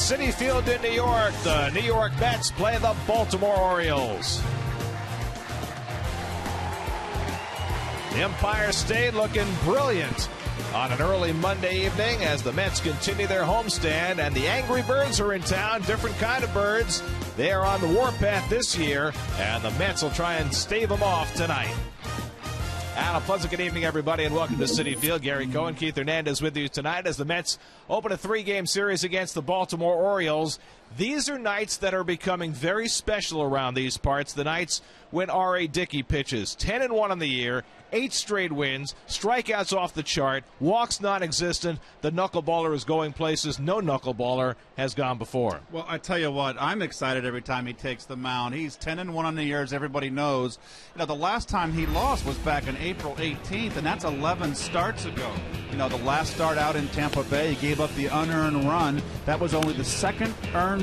Citi Field in New York. The New York Mets play the Baltimore Orioles. The Empire State looking brilliant on an early Monday evening as the Mets continue their homestand, and the Angry Birds are in town. Different kind of birds. They are on the warpath this year, and the Mets will try and stave them off tonight. And a pleasant good evening, everybody, and welcome to Citi Field. Gary Cohen, Keith Hernandez with you tonight as the Mets open a three-game series against the Baltimore Orioles. These are nights that are becoming very special around these parts. The nights when Dickey pitches. 10-1 on the year, 8 straight wins, strikeouts off the chart, walks non-existent. The knuckleballer is going places no knuckleballer has gone before. Well, I tell you what, I'm excited every time he takes the mound. He's 10-1 on the year, as everybody knows. You know, the last time he lost was back on April 18th, and that's 11 starts ago. You know, the last start out in Tampa Bay, he gave up the unearned run. That was only the second run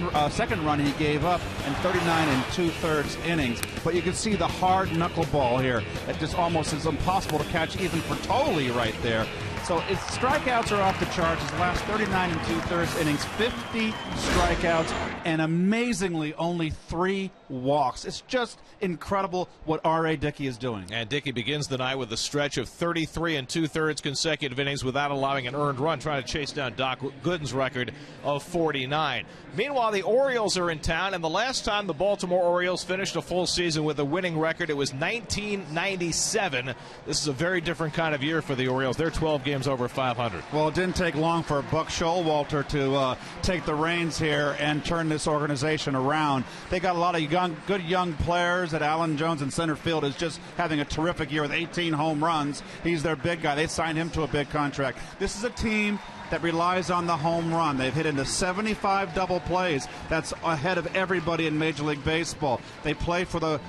he gave up in 39 2/3 innings. But you can see the hard knuckleball here. It just almost is impossible to catch even for Tolley right there. So his strikeouts are off the charts. His last 39 2/3 innings, 50 strikeouts, and amazingly only 3 walks. It's just incredible what Dickey is doing. And Dickey begins the night with a stretch of 33 2/3 consecutive innings without allowing an earned run, trying to chase down Doc Gooden's record of 49. Meanwhile, the Orioles are in town, and the last time the Baltimore Orioles finished a full season with a winning record, it was 1997. This is a very different kind of year for the Orioles. They're 12 games over 500. Well, it didn't take long for Buck Showalter to take the reins here and turn this organization around. They got a lot of good young players. That Alan Jones in center field is just having a terrific year with 18 home runs. He's their big guy. They signed him to a big contract. This is a team that relies on the home run. They've hit into 75 double plays. That's ahead of everybody in Major League Baseball. They play for the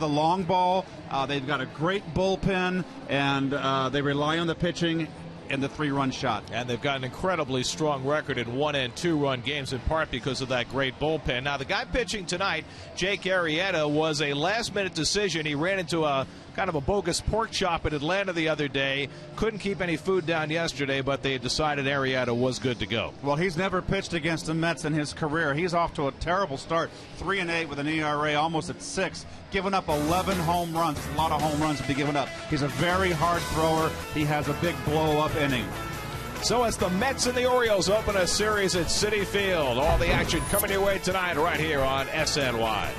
long ball. They've got a great bullpen, and they rely on the pitching and the 3-run shot. And they've got an incredibly strong record in 1- and 2-run games, in part because of that great bullpen. Now, the guy pitching tonight, Jake Arrieta, was a last-minute decision. He ran into a kind of a bogus pork chop in Atlanta the other day. Couldn't keep any food down yesterday, but they decided Arrieta was good to go. Well, he's never pitched against the Mets in his career. He's off to a terrible start, 3-8 with an ERA almost at 6, giving up 11 home runs. A lot of home runs to be given up. He's a very hard thrower. He has a big blow-up inning. So as the Mets and the Orioles open a series at Citi Field, all the action coming your way tonight right here on SNY.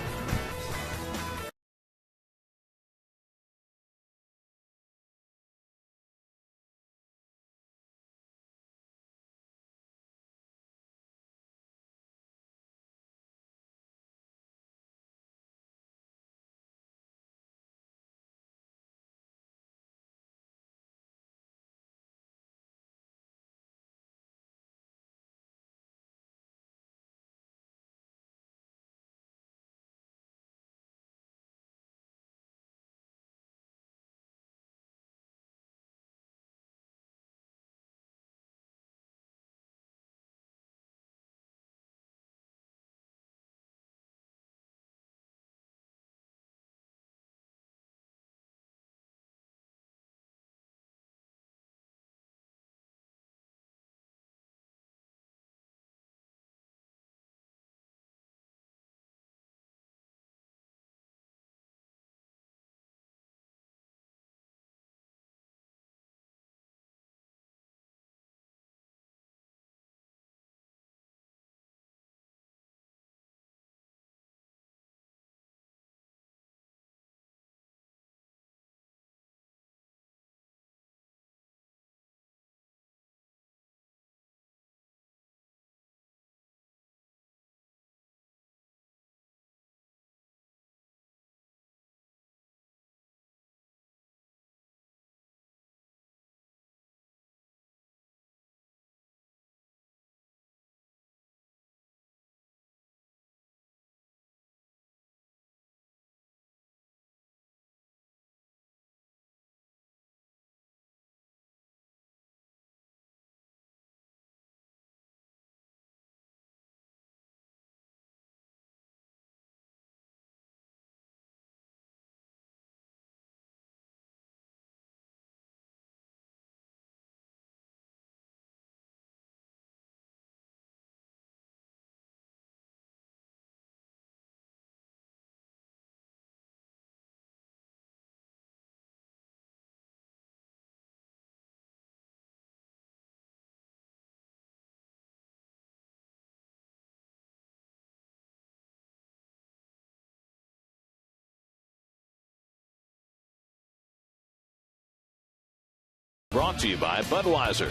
Brought to you by Budweiser,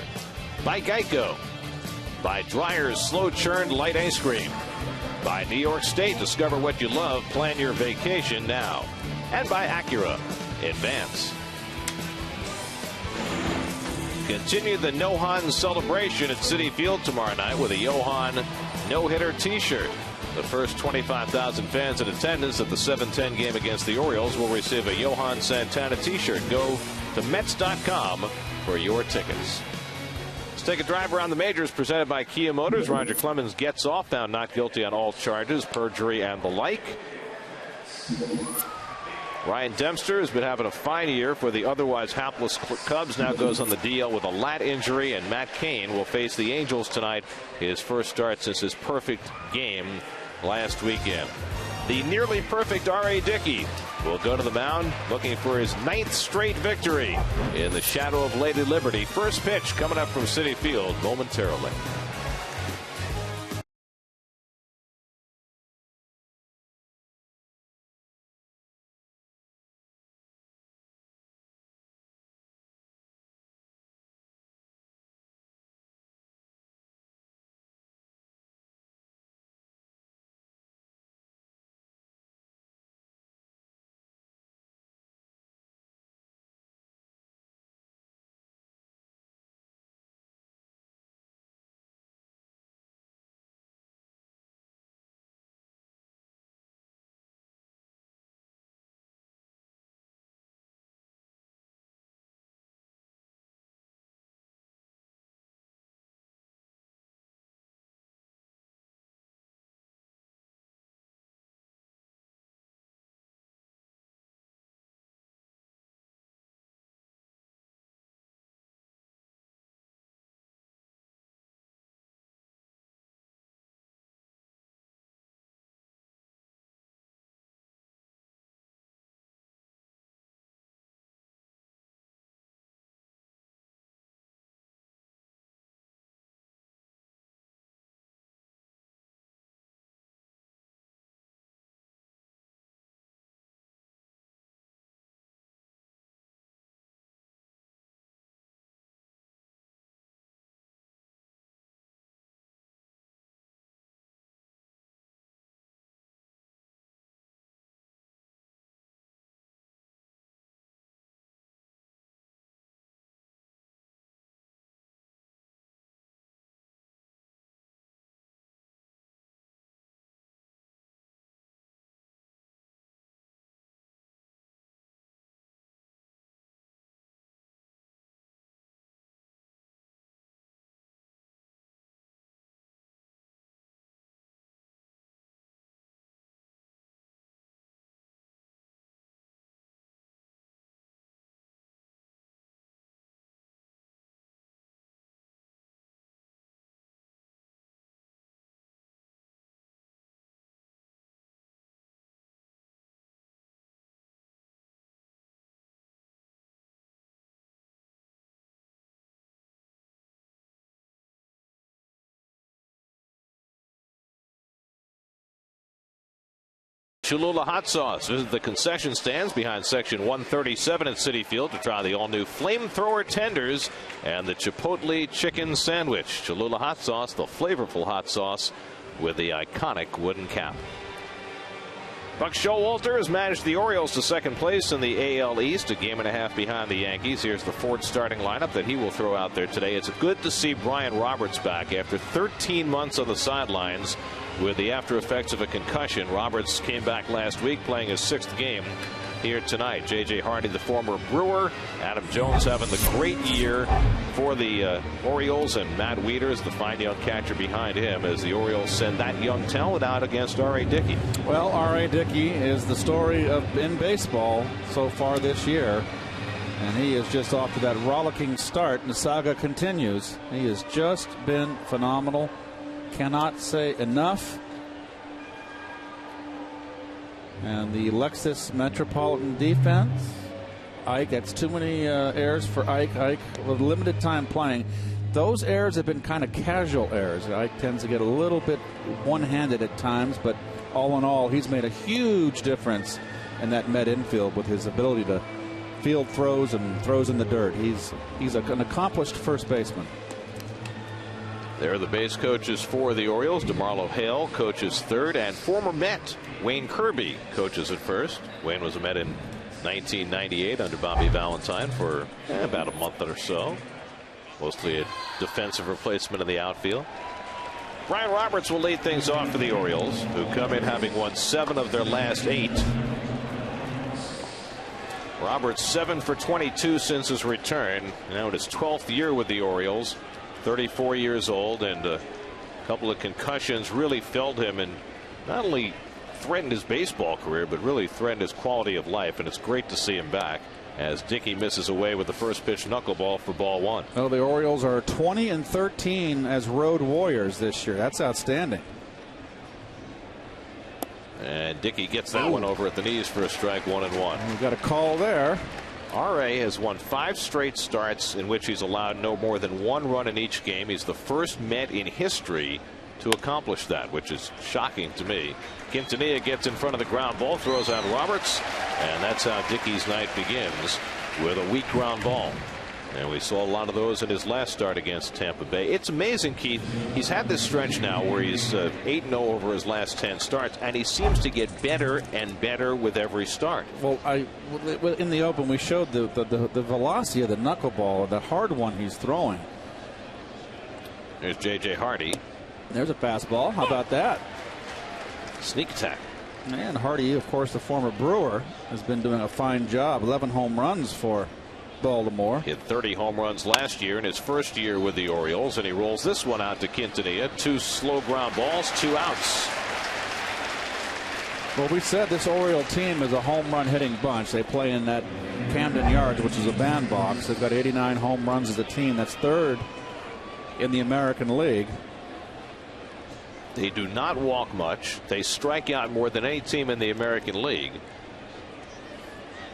by Geico, by Dreyer's Slow Churned Light Ice Cream, by New York State. Discover what you love. Plan your vacation now. And by Acura. Advance. Continue the Nohan celebration at Citi Field tomorrow night with a Johan no-hitter T-shirt. The first 25,000 fans in attendance at the 7-10 game against the Orioles will receive a Johan Santana T-shirt. Go to Mets.com for your tickets. Let's take a drive around the majors presented by Kia Motors. Roger Clemens gets off, found not guilty on all charges, perjury and the like. Ryan Dempster has been having a fine year for the otherwise hapless Cubs. Now goes on the DL with a lat injury, and Matt Cain will face the Angels tonight. His first start since his perfect game last weekend. The nearly perfect R.A. Dickey will go to the mound looking for his 9th straight victory in the shadow of Lady Liberty. First pitch coming up from Citi Field momentarily. Cholula Hot Sauce. Visit the concession stands behind section 137 at Citi Field to try the all-new flamethrower tenders and the Chipotle chicken sandwich. Cholula Hot Sauce, the flavorful hot sauce with the iconic wooden cap. Buck Showalter has managed the Orioles to second place in the AL East, a game and a half behind the Yankees. Here's the Ford starting lineup that he will throw out there today. It's good to see Brian Roberts back after 13 months on the sidelines with the after effects of a concussion. Roberts came back last week playing his 6th game here tonight. J.J. Hardy, the former Brewer. Adam Jones having the great year for the Orioles, and Matt Wieters, the fine young catcher behind him, as the Orioles send that young talent out against R.A. Dickey. Well, R.A. Dickey is the story in baseball so far this year, and he is just off to that rollicking start, and the saga continues. He has just been phenomenal. Cannot say enough. And the Lexus Metropolitan defense, Ike, that's too many errors for Ike. Ike with limited time playing. Those errors have been kind of casual errors. Ike tends to get a little bit one-handed at times, but all in all, he's made a huge difference in that Met infield with his ability to field throws and throws in the dirt. He's an accomplished first baseman. They're the base coaches for the Orioles. DeMarlo Hale coaches third, and former Met Wayne Kirby coaches at first. Wayne was a Met in 1998 under Bobby Valentine for about a month or so. Mostly a defensive replacement in the outfield. Brian Roberts will lead things off for the Orioles, who come in having won 7 of their last 8. Roberts 7 for 22 since his return. Now in his 12th year with the Orioles. 34 years old, and a couple of concussions really felled him and not only threatened his baseball career, but really threatened his quality of life. And it's great to see him back as Dickey misses away with the first pitch knuckleball for ball 1. Well, the Orioles are 20-13 as road warriors this year. That's outstanding. And Dickey gets that one over at the knees for a strike, 1-1. We've got a call there. R.A. has won 5 straight starts in which he's allowed no more than 1 run in each game. He's the first Met in history to accomplish that, which is shocking to me. Quintanilla gets in front of the ground ball, throws out Roberts, and that's how Dickey's night begins, with a weak ground ball. And we saw a lot of those in his last start against Tampa Bay. It's amazing, Keith. He's had this stretch now where he's 8-0 over his last 10 starts, and he seems to get better and better with every start. Well, in the open, we showed the velocity of the knuckleball, the hard one he's throwing. There's J.J. Hardy. There's a fastball. How about that? Sneak attack. And Hardy, of course, the former Brewer, has been doing a fine job. 11 home runs for Baltimore. Hit 30 home runs last year in his first year with the Orioles, and he rolls this one out to Quintanilla. 2 slow ground balls, 2 outs. Well, we said this Oriole team is a home run hitting bunch. They play in that Camden Yards, which is a bandbox. They've got 89 home runs as a team. That's 3rd in the American League. They do not walk much. They strike out more than any team in the American League.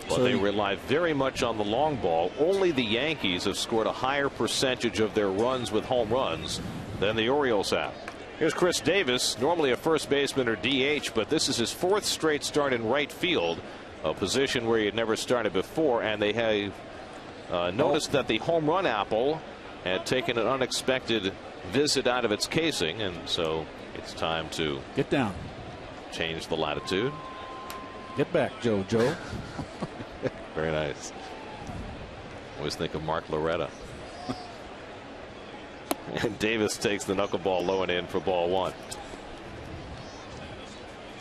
But they rely very much on the long ball. Only the Yankees have scored a higher percentage of their runs with home runs than the Orioles have. Here's Chris Davis, normally a first baseman or DH, but this is his 4th straight start in right field, a position where he had never started before, and they have noticed that the home run apple had taken an unexpected visit out of its casing, and so it's time to get down, change the latitude. Get back, Joe. Very nice. Always think of Mark Loretta. And Davis takes the knuckleball low and in for ball 1.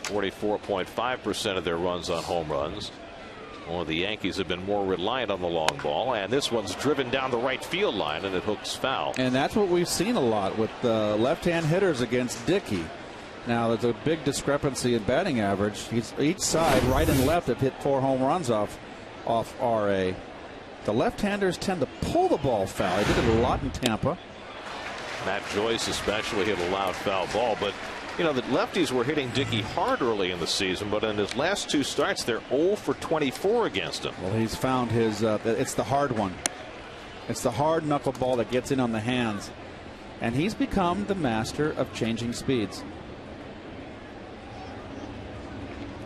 44.5% of their runs on home runs. Well, the Yankees have been more reliant on the long ball, and this one's driven down the right field line, and it hooks foul. And that's what we've seen a lot with left-hand hitters against Dickey. Now, there's a big discrepancy in batting average. Each side, right and left, have hit 4 home runs off R.A. The left-handers tend to pull the ball foul. They did it a lot in Tampa. Matt Joyce especially hit a loud foul ball, but you know the lefties were hitting Dickey hard early in the season, but in his last 2 starts they're 0 for 24 against him. Well, he's found his it's the hard one. It's the hard knuckleball that gets in on the hands, and he's become the master of changing speeds.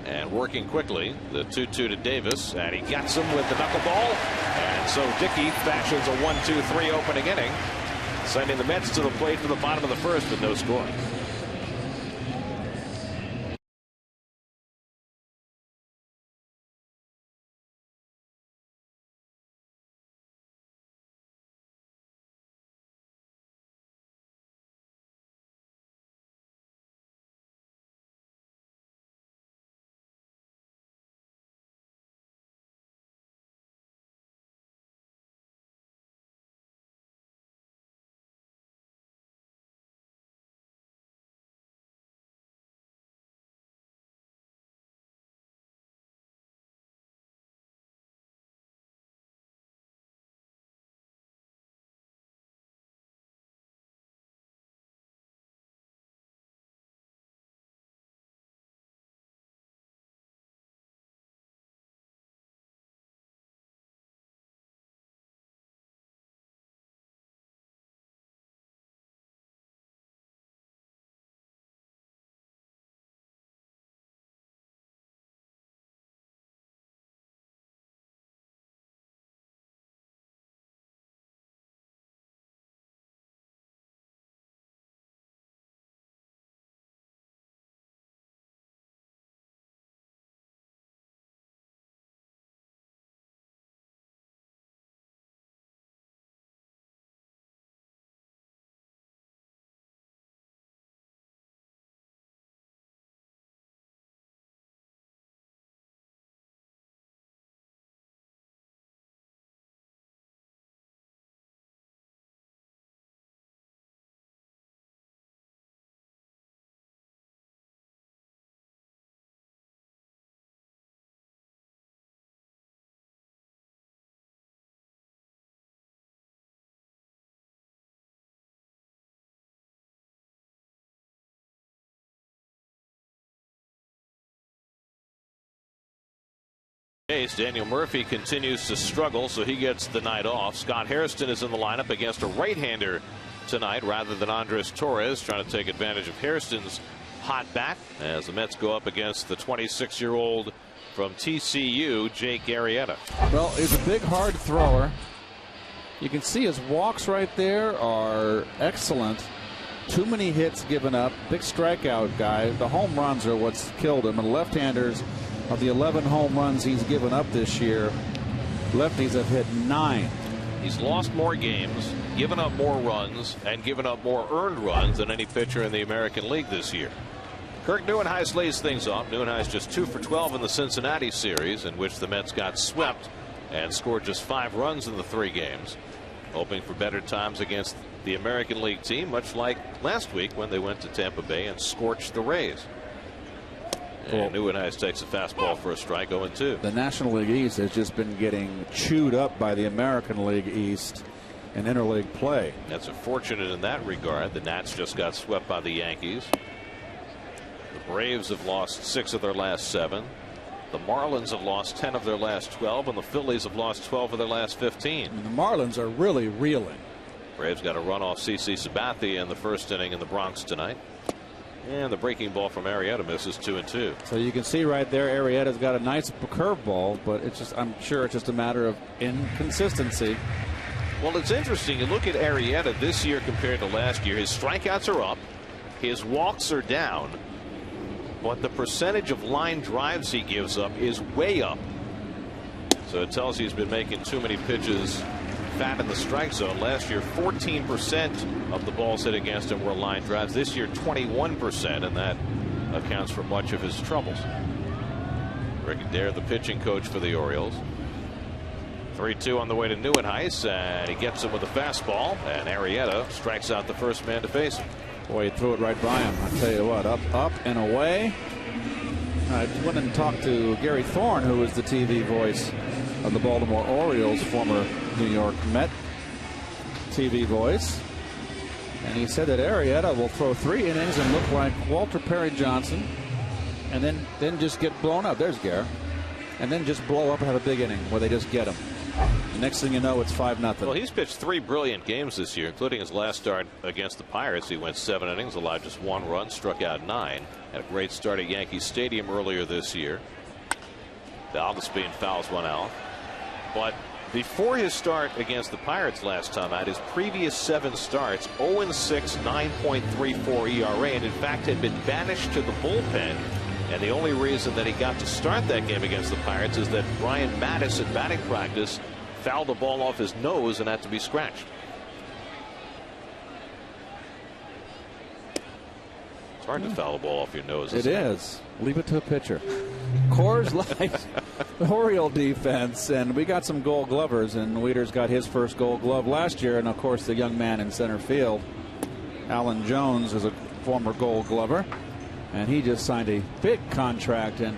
And working quickly, the 2-2 to Davis, and he gets him with the knuckleball, and so Dickey fashions a 1-2-3 opening inning, sending the Mets to the plate for the bottom of the 1st with no score. Daniel Murphy continues to struggle, so he gets the night off. Scott Hairston is in the lineup against a right-hander tonight rather than Andres Torres, trying to take advantage of Hairston's hot bat as the Mets go up against the 26-year-old from TCU, Jake Arrieta. Well, he's a big, hard thrower. You can see his walks right there are excellent. Too many hits given up. Big strikeout guy. The home runs are what's killed him. And left-handers, of the 11 home runs he's given up this year, lefties have hit 9. He's lost more games, given up more runs, and given up more earned runs than any pitcher in the American League this year. Kirk Neuenhuis lays things off. Neuenhuis just 2 for 12 in the Cincinnati series, in which the Mets got swept and scored just 5 runs in the 3 games. Hoping for better times against the American League team, much like last week when they went to Tampa Bay and scorched the Rays. And Neuenhuis takes a fastball for a strike, 0-2. The National League East has just been getting chewed up by the American League East in interleague play. That's unfortunate in that regard. The Nats just got swept by the Yankees. The Braves have lost 6 of their last 7. The Marlins have lost 10 of their last 12, and the Phillies have lost 12 of their last 15. And the Marlins are really reeling. Braves got a run off CC Sabathia in the first inning in the Bronx tonight. And the breaking ball from Arrieta misses 2-2. So you can see right there, Arrieta's got a nice curveball, but it's just, I'm sure it's just a matter of inconsistency. Well, it's interesting. You look at Arrieta this year compared to last year. His strikeouts are up, his walks are down, but the percentage of line drives he gives up is way up. So it tells you he's been making too many pitches fat in the strike zone. Last year, 14% of the balls hit against him were line drives. This year, 21%, and that accounts for much of his troubles. Ricky Dare, the pitching coach for the Orioles. 3-2 on the way to Neuenhuis, and he gets him with a fastball, and Arrieta strikes out the first man to face him. Boy, he threw it right by him. I tell you what, up and away. I went and talked to Gary Thorne, who was the TV voice of the Baltimore Orioles, former New York Met TV voice, and he said that Arrieta will throw 3 innings and look like Walter Perry Johnson, and then just get blown up. There's Gare, and then just blow up and have a big inning where they just get him. The next thing you know, it's 5-0. Well, he's pitched 3 brilliant games this year, including his last start against the Pirates. He went 7 innings, allowed just 1 run, struck out 9. Had a great start at Yankee Stadium earlier this year. Valdespin fouls one out. But before his start against the Pirates last time out, his previous 7 starts, 0-6, 9.34 ERA, and in fact had been banished to the bullpen. And the only reason that he got to start that game against the Pirates is that Brian Mattis at batting practice fouled the ball off his nose and had to be scratched. It's hard to foul a ball off your nose. It is. Leave it to a pitcher. Coors Light, the Oriole defense, and we got some Gold Glovers, and Wieters got his first Gold Glove last year, and of course the young man in center field, Alan Jones, is a former Gold Glover, and he just signed a big contract, and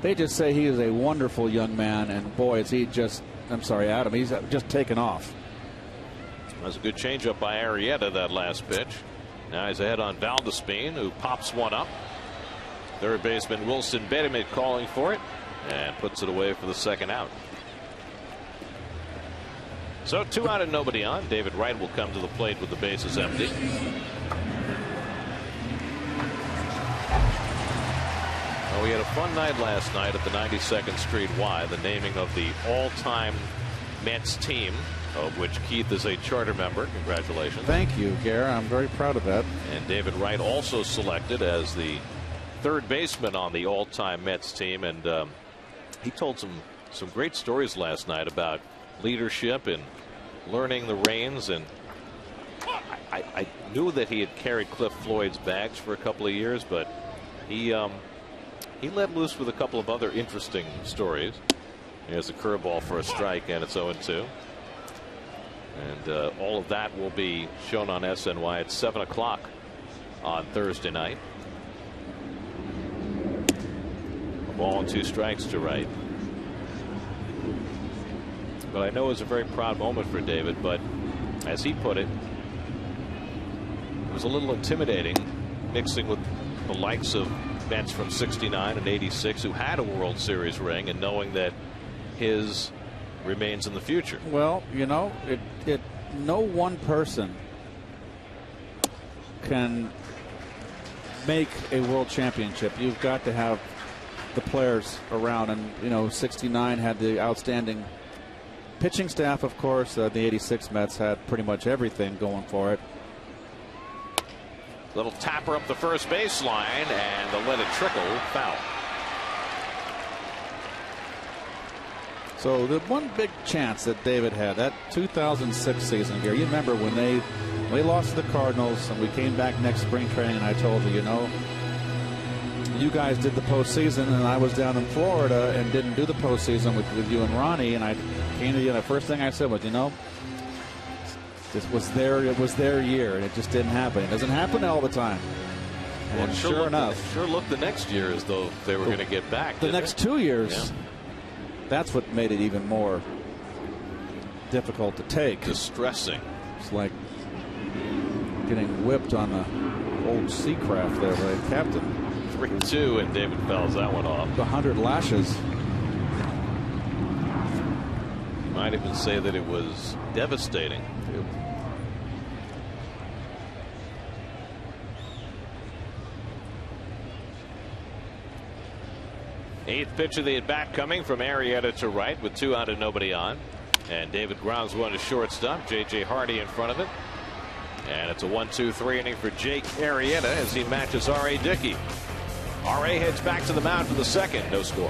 they just say he is a wonderful young man, and boy, is he just, I'm sorry, Adam, he's just taken off. That's a good changeup by Arrieta, that last pitch. Now he's ahead on Valdespin, who pops one up. Third baseman Wilson Betemit calling for it and puts it away for the second out. So 2 out and nobody on. David Wright will come to the plate with the bases empty. Well, we had a fun night last night at the 92nd Street Y, the naming of the all-time Mets team, of which Keith is a charter member. Congratulations. Thank you, Gare. I'm very proud of that. And David Wright also selected as the third baseman on the all-time Mets team, and he told some great stories last night about leadership and learning the reins. And I knew that he had carried Cliff Floyd's bags for a couple of years, but he let loose with a couple of other interesting stories. Here's a curveball for a strike, and it's 0-2. And all of that will be shown on SNY at 7 o'clock on Thursday night. A ball and 2 strikes to Wright. But I know it was a very proud moment for David, but as he put it was a little intimidating mixing with the likes of Mets from '69 and '86 who had a World Series ring, and knowing that his remains in the future. Well, you know, no one person can make a world championship. You've got to have the players around, and you know, 69 had the outstanding pitching staff, of course. The 86 Mets had pretty much everything going for it. Little tapper up the first baseline, and they'll let it trickle. Foul. So the one big chance that David had, that 2006 season here, you remember when they lost to the Cardinals and we came back next spring training and I told you, you know, you guys did the postseason and I was down in Florida and didn't do the postseason with you and Ronnie, and I came to you and the first thing I said was, you know, it was their year and it just didn't happen. It doesn't happen all the time. And sure enough. Sure looked the next year as though they were going to get back. The next 2 years. Yeah. That's what made it even more difficult to take. Distressing. It's like getting whipped on the old Seacraft there by the captain. 3-2, and David fouls that one off. 100 lashes. Might even say that it was devastating. Eighth pitch of the at bat coming from Arrieta to right with 2 out and nobody on. And David grounds one to shortstop. J.J. Hardy in front of it. And it's a 1-2-3 inning for Jake Arrieta as he matches R.A. Dickey. R.A. heads back to the mound for the second. No score.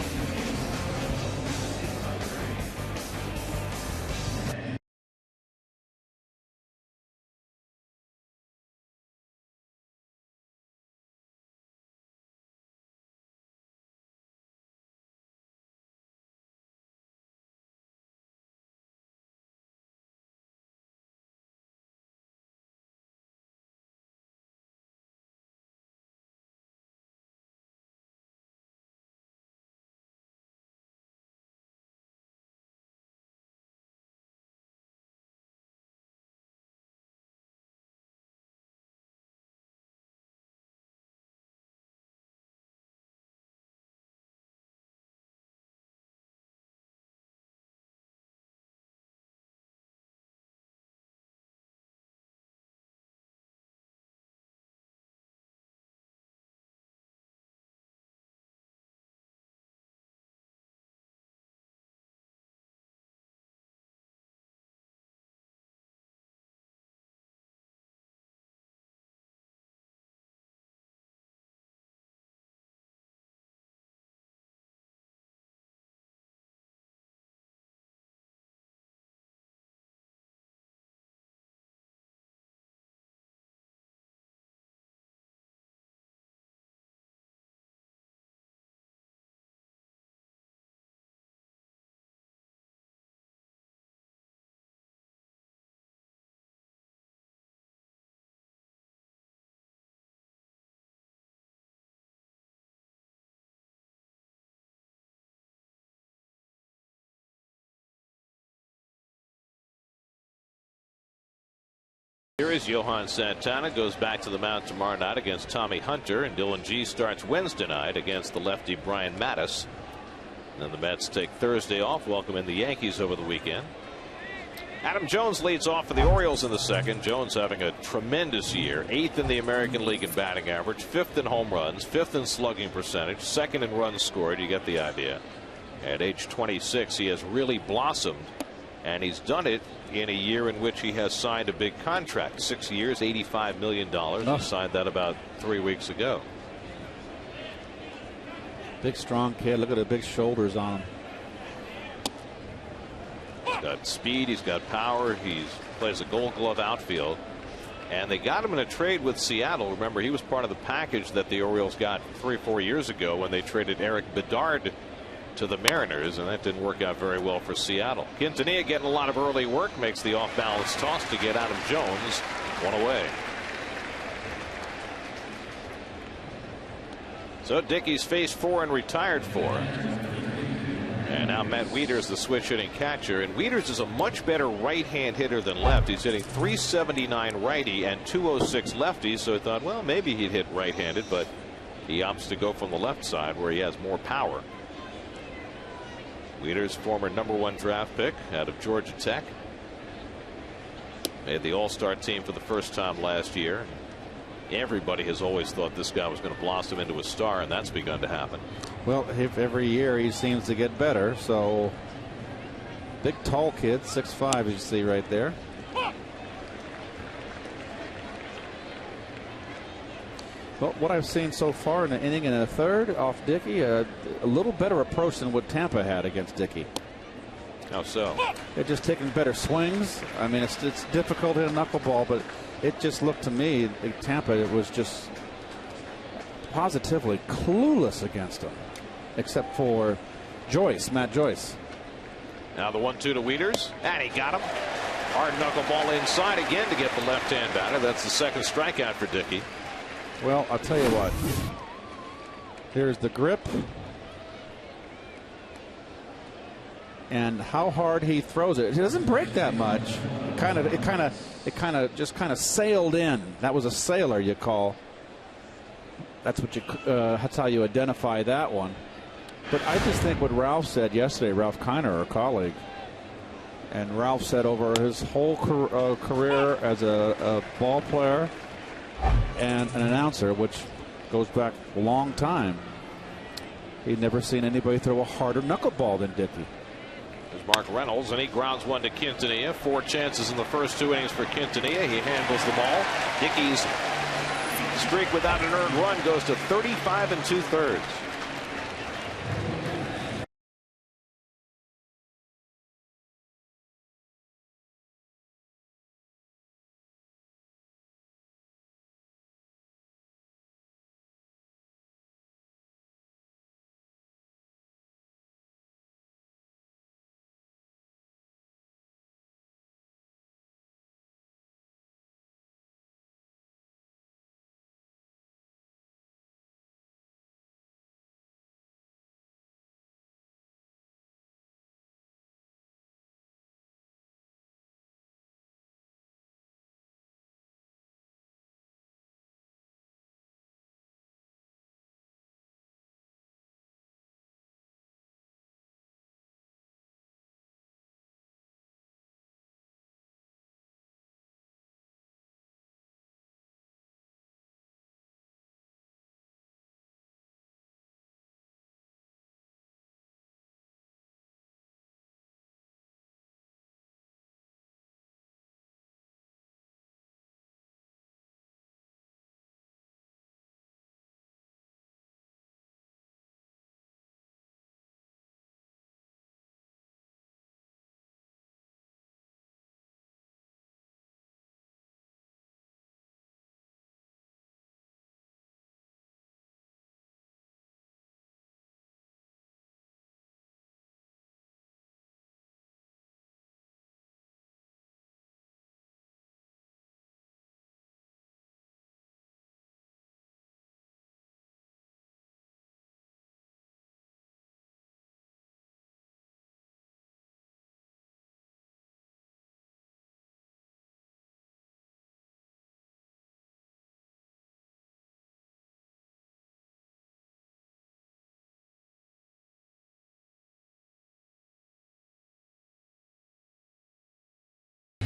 Here is Johan Santana, goes back to the mound tomorrow night against Tommy Hunter, and Dylan G starts Wednesday night against the lefty Brian Mattis. And the Mets take Thursday off, welcoming the Yankees over the weekend. Adam Jones leads off for the Orioles in the second. Jones having a tremendous year, 8th in the American League in batting average, 5th in home runs, 5th in slugging percentage, 2nd in runs scored. You get the idea. At age 26, he has really blossomed, and he's done it in a year in which he has signed a big contract. 6 years, $85 million. He signed that about 3 weeks ago. Big, strong kid. Look at the big shoulders on him. He's got speed. He's got power. He plays a Gold Glove outfield. And they got him in a trade with Seattle. Remember, he was part of the package that the Orioles got 3 or 4 years ago when they traded Eric Bedard to the Mariners, and that didn't work out very well for Seattle. Quintanilla getting a lot of early work, makes the off-balance toss to get Adam Jones one away. So Dickey's faced 4 and retired 4. And now Matt Wieters, the switch hitting catcher, and Wieters is a much better right-hand hitter than left. He's hitting .379 righty and .206 lefty, so I thought, well, maybe he'd hit right-handed, but he opts to go from the left side where he has more power. Wieters, former #1 draft pick out of Georgia Tech. Made the All-Star team for the first time last year. Everybody has always thought this guy was going to blossom into a star, and that's begun to happen. Well, if every year he seems to get better. So big, tall kid, 6'5", as you see right there. Well, what I've seen so far in the inning and a third off Dickey, a little better approach than what Tampa had against Dickey. How so? They're just taking better swings. I mean, it's difficult to hit a knuckleball, but it just looked to me like Tampa, it was just positively clueless against them, except for Joyce, Matt Joyce. Now the 1-2 to Wieters, and he got him. Hard knuckleball inside again to get the left-hand batter. That's the second strikeout for Dickey. Well, I'll tell you what. There's the grip, and how hard he throws it. It doesn't break that much. It kind of sailed in. That was a sailor, you call. That's what you. That's how you identify that one. But I just think what Ralph said yesterday, Ralph Kiner, our colleague, and Ralph said over his whole career as a ball player and an announcer, which goes back a long time, he'd never seen anybody throw a harder knuckleball than Dickey. There's Mark Reynolds, and he grounds one to Quintanilla. 4 chances in the first 2 innings for Quintanilla. He handles the ball. Dickey's streak without an earned run goes to 35 2/3.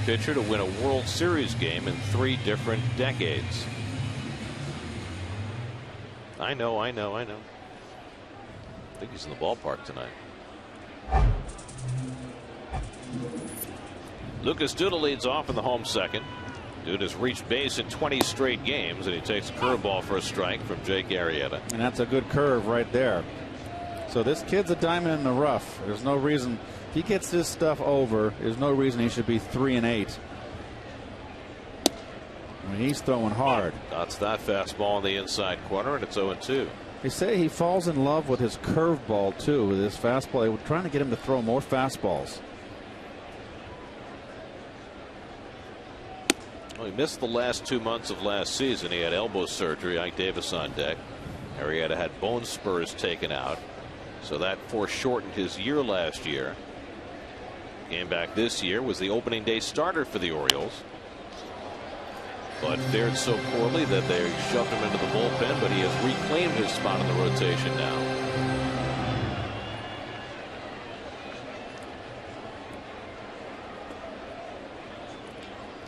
Pitcher to win a World Series game in 3 different decades. I know. I think he's in the ballpark tonight. Lucas Duda leads off in the home second. Duda's reached base in 20 straight games, and he takes a curveball for a strike from Jake Arrieta. And that's a good curve right there. So this kid's a diamond in the rough. There's no reason. If he gets this stuff over, there's no reason he should be 3-8. I mean, he's throwing hard. That's that fastball in the inside corner, and it's 0-2. They say he falls in love with his curveball too, with his fastball. We're trying to get him to throw more fastballs. Well, he missed the last 2 months of last season. He had elbow surgery. Ike Davis on deck. Arrieta had bone spurs taken out, so that foreshortened his year last year. Came back this year, was the opening day starter for the Orioles, but fared so poorly that they shoved him into the bullpen, but he has reclaimed his spot in the rotation now.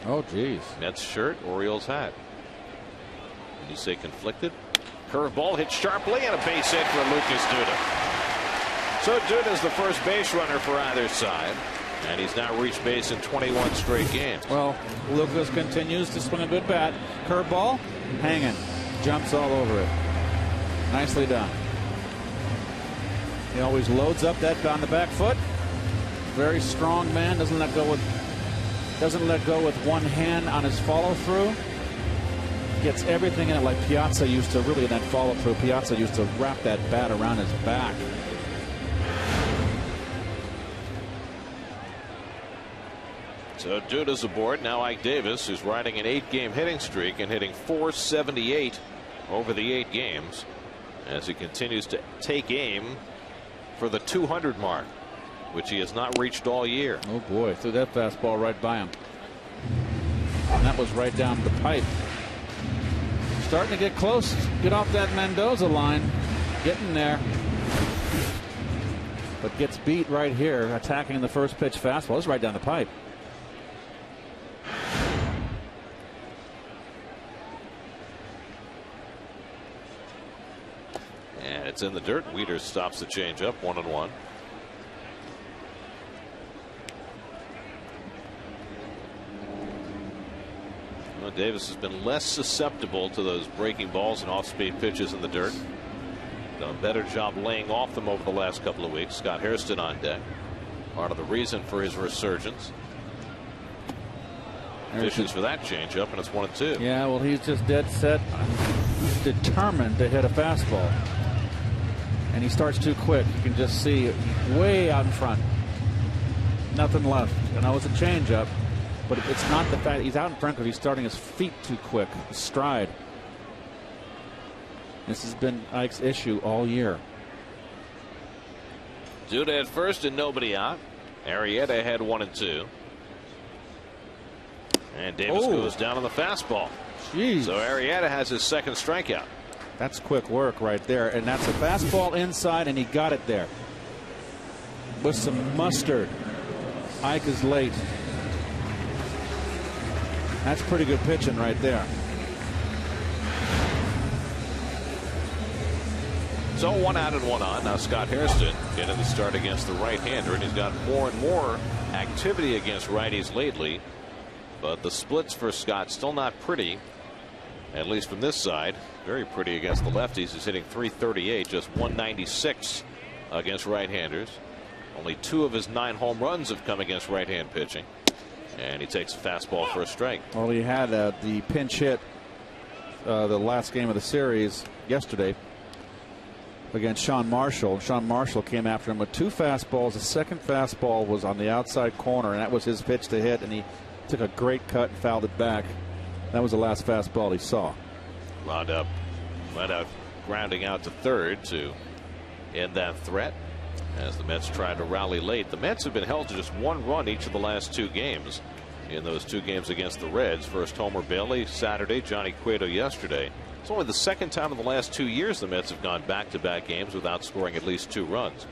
Oh, geez. Mets shirt, Orioles hat. Did you say conflicted? Curveball hit sharply and a base hit for Lucas Duda. So Duda's the first base runner for either side. And he's now reached base in 21 straight games. Well, Lucas continues to swing a good bat. Curveball, hanging. Jumps all over it. Nicely done. He always loads up that on the back foot. Very strong man. Doesn't let go with one hand on his follow through. Gets everything in it like Piazza used to. Really, in that follow through, Piazza used to wrap that bat around his back. So Duda's aboard. Now Ike Davis, who's riding an 8-game hitting streak and hitting .478 over the 8 games as he continues to take aim for the 200 mark, which he has not reached all year. Oh boy, threw that fastball right by him. And that was right down the pipe. Starting to get close. Get off that Mendoza line. Getting there. But gets beat right here, attacking the first pitch fastball. It's right down the pipe. And it's in the dirt. Wieters stops the changeup, 1-1. Well, Davis has been less susceptible to those breaking balls and off-speed pitches in the dirt. Done a better job laying off them over the last couple of weeks. Scott Hairston on deck. Part of the reason for his resurgence. Fishes for that changeup, and it's 1-2. Yeah, well, he's just dead set, determined to hit a fastball. And he starts too quick. You can just see way out in front. Nothing left. And that was a changeup. But it's not the fact he's out in front because he's starting his feet too quick. His stride. This has been Ike's issue all year. Duda at first and nobody out. Arrieta had 1-2. And Davis goes down on the fastball. Jeez. So Arrieta has his second strikeout. That's quick work right there. And that's a fastball inside, and he got it there. With some mustard. Ike is late. That's pretty good pitching right there. So 1 out and 1 on. Now Scott Hairston getting the start against the right-hander, and he's got more and more activity against righties lately. But the splits for Scott still not pretty, at least from this side. Very pretty against the lefties. He's hitting .338, just .196 against right-handers. Only 2 of his 9 home runs have come against right-hand pitching. And he takes a fastball for a strike. Well, he had the pinch hit the last game of the series yesterday against Sean Marshall. Sean Marshall came after him with 2 fastballs. The second fastball was on the outside corner, and that was his pitch to hit, and he took a great cut and fouled it back. That was the last fastball he saw. Wound up grounding out to third to end that threat as the Mets tried to rally late. The Mets have been held to just 1 run each of the last 2 games in those 2 games against the Reds. First Homer Bailey Saturday, Johnny Cueto yesterday. It's only the second time in the last 2 years the Mets have gone back-to-back games without scoring at least 2 runs.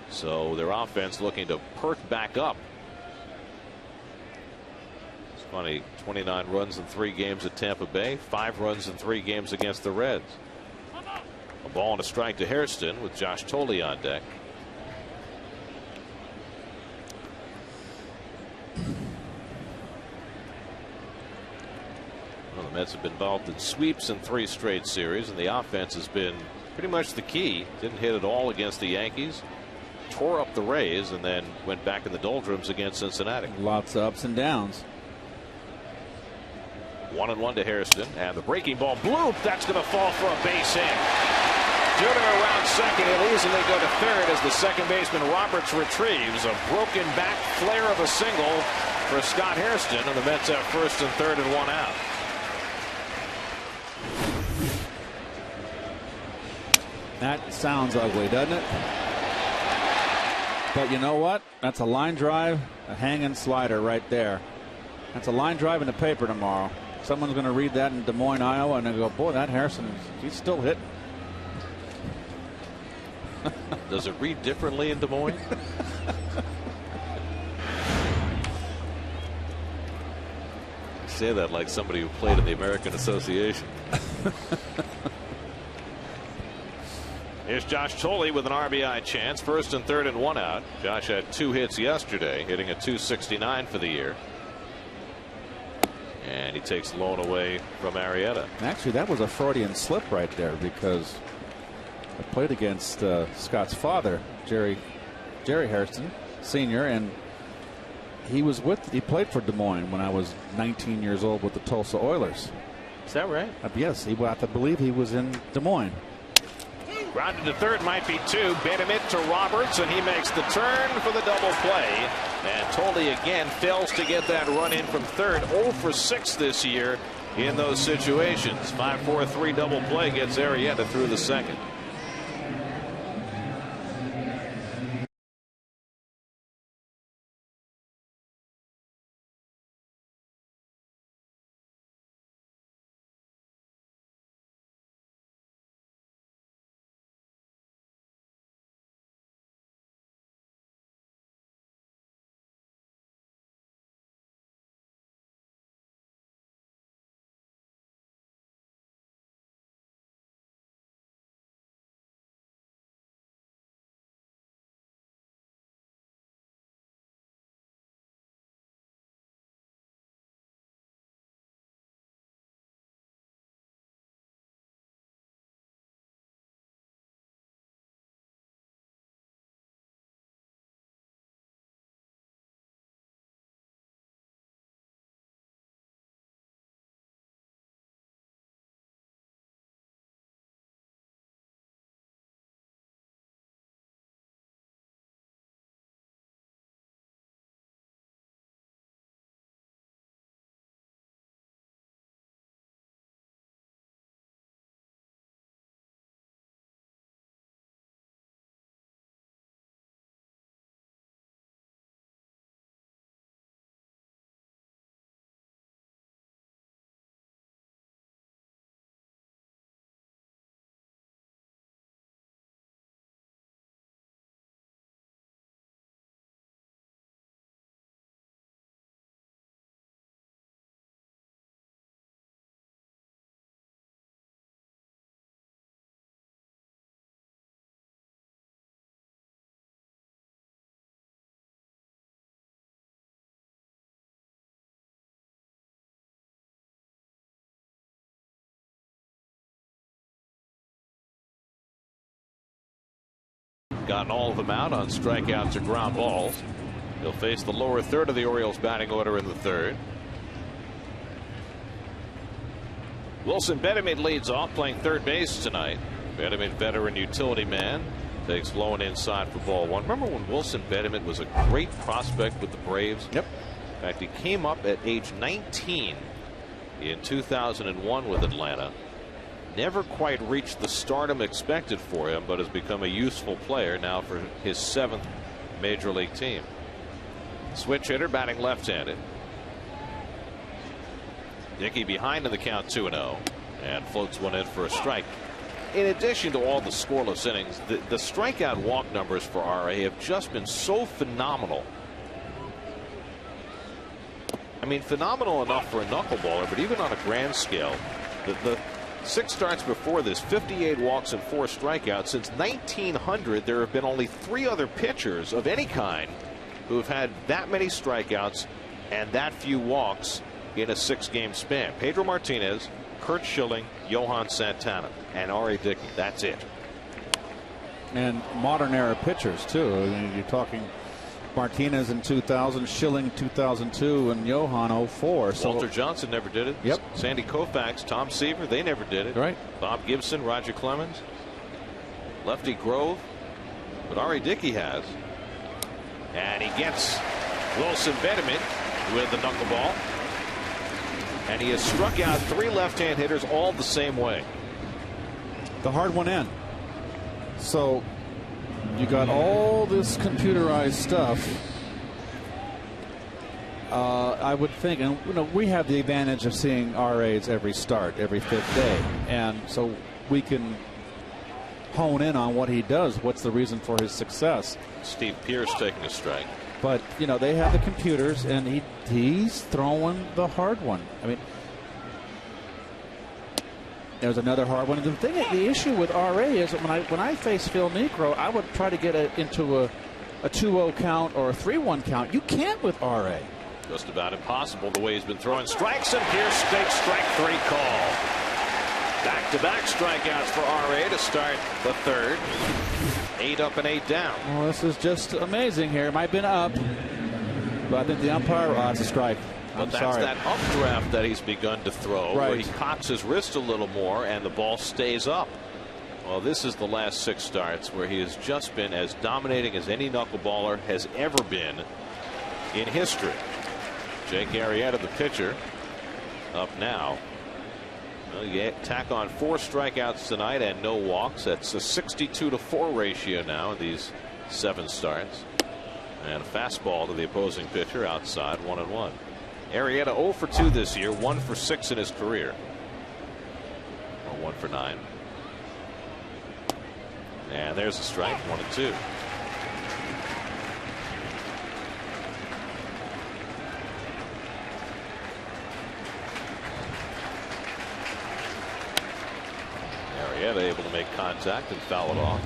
So their offense looking to perk back up. It's funny, 29 runs in 3 games at Tampa Bay, 5 runs in 3 games against the Reds. A ball and a strike to Hairston with Josh Tolley on deck. Well, the Mets have been involved in sweeps in 3 straight series, and the offense has been pretty much the key. Didn't hit at all against the Yankees, tore up the Rays, and then went back in the doldrums against Cincinnati. Lots of ups and downs. 1-1 to Hairston, and the breaking ball bloop. That's going to fall for a base hit. Duda around second. He'll easily go to third as the second baseman Roberts retrieves a broken back flare of a single for Scott Hairston, and the Mets have first and third and 1 out. That sounds ugly, doesn't it? But you know what? That's a line drive, a hanging slider right there. That's a line drive in the paper tomorrow. Someone's going to read that in Des Moines, Iowa, and they'll go, boy, that Hairston, he's still hitting. Does it read differently in Des Moines? say that like somebody who played in the American Association. Here's Josh Thole with an RBI chance. First and third and one out. Josh had 2 hits yesterday, hitting a .269 for the year. And he takes Lone away from Arrieta. Actually, that was a Freudian slip right there, because I played against Scott's father, Jerry Hairston Sr., and he played for Des Moines when I was 19 years old with the Tulsa Oilers. Is that right? Yes, I believe he was in Des Moines. Grounded to third, might be 2. Benedict to Roberts, and he makes the turn for the double play. And Thole again fails to get that run in from third. 0 for 6 this year in those situations. 5-4-3 double play gets Arrieta through the second. Gotten all of them out on strikeouts or ground balls. He'll face the lower third of the Orioles batting order in the third. Wilson Betemit leads off, playing third base tonight. Betemit, veteran utility man, takes Lone inside for ball 1. Remember when Wilson Betemit was a great prospect with the Braves? Yep. In fact, he came up at age 19 in 2001 with Atlanta. Never quite reached the stardom expected for him, but has become a useful player now for his 7th major league team. Switch hitter, batting left-handed. Dickey behind in the count, 2-0, and floats one in for a strike. In addition to all the scoreless innings, the strikeout walk numbers for RA have just been so phenomenal. I mean, phenomenal enough for a knuckleballer, but even on a grand scale, the 6 starts before this, 58 walks and 4 strikeouts. Since 1900, there have been only 3 other pitchers of any kind who have had that many strikeouts and that few walks in a 6-game span. Pedro Martinez, Curt Schilling, Johan Santana, and R.A. Dickey. That's it. And modern era pitchers too. I mean, you're talking Martinez in 2000, Schilling 2002, and Johan 04. So Walter Johnson never did it. Yep. Sandy Koufax, Tom Seaver, they never did it. Right. Bob Gibson, Roger Clemens, Lefty Grove, but R.A. Dickey has. And he gets Wilson Betemit with the knuckleball. And he has struck out 3 left-hand hitters all the same way. The hard one in. So you got all this computerized stuff. I would think, and you know, we have the advantage of seeing RAs every start, every 5th day, and so we can hone in on what he does. What's the reason for his success? Steve Pearce taking a strike. But, you know, they have the computers, and he's throwing the hard one. I mean, there's another hard one. And the issue with RA is that when I face Phil Niekro, I would try to get it into a 2-0 count or a 3-1 count. You can't with RA. Just about impossible the way he's been throwing strikes, and here's takes strike 3 call. Back-to-back strikeouts for RA to start the third. 8 up and 8 down. Well, this is just amazing here. It might have been up, but I think the umpire, it's a strike. But that's that updraft that he's begun to throw, where he cocks his wrist a little more and the ball stays up. Well, this is the last 6 starts where he has just been as dominating as any knuckleballer has ever been in history. Jake Arrieta, the pitcher, up now. Well, you tack on 4 strikeouts tonight and no walks. That's a 62-4 ratio now in these 7 starts. And a fastball to the opposing pitcher outside, 1-1. Arrieta 0 for 2 this year, 1 for 6 in his career. Or 1 for 9. And there's a strike, 1-2. Arrieta able to make contact and foul it off.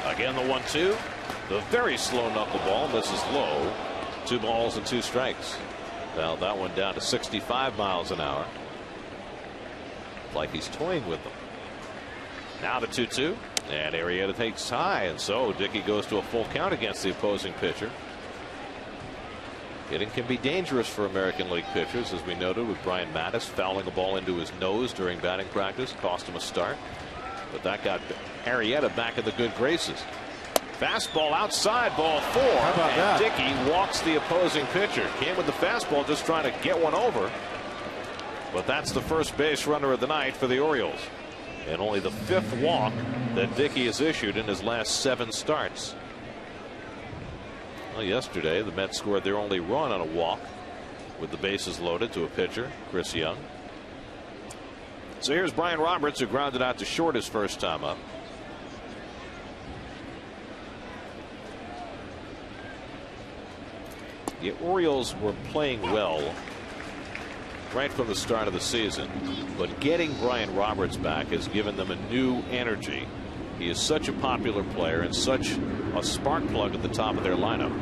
Again, the 1-2. The very slow knuckleball misses low. 2 balls and 2 strikes. Now that one down to 65 miles an hour. Like he's toying with them. Now the 2-2. And Arrieta takes high, and so Dickey goes to a full count against the opposing pitcher. Hitting can be dangerous for American League pitchers, as we noted with Brian Mattis fouling a ball into his nose during batting practice, cost him a start. But that got Arrieta back in the good graces. Fastball outside, ball 4. How about that? Dickey walks the opposing pitcher. Came with the fastball, just trying to get one over. But that's the first base runner of the night for the Orioles. And only the 5th walk that Dickey has issued in his last 7 starts. Well, yesterday, the Mets scored their only run on a walk with the bases loaded to a pitcher, Chris Young. So here's Brian Roberts, who grounded out to short his first time up. The Orioles were playing well right from the start of the season, but getting Brian Roberts back has given them a new energy. He is such a popular player and such a spark plug at the top of their lineup.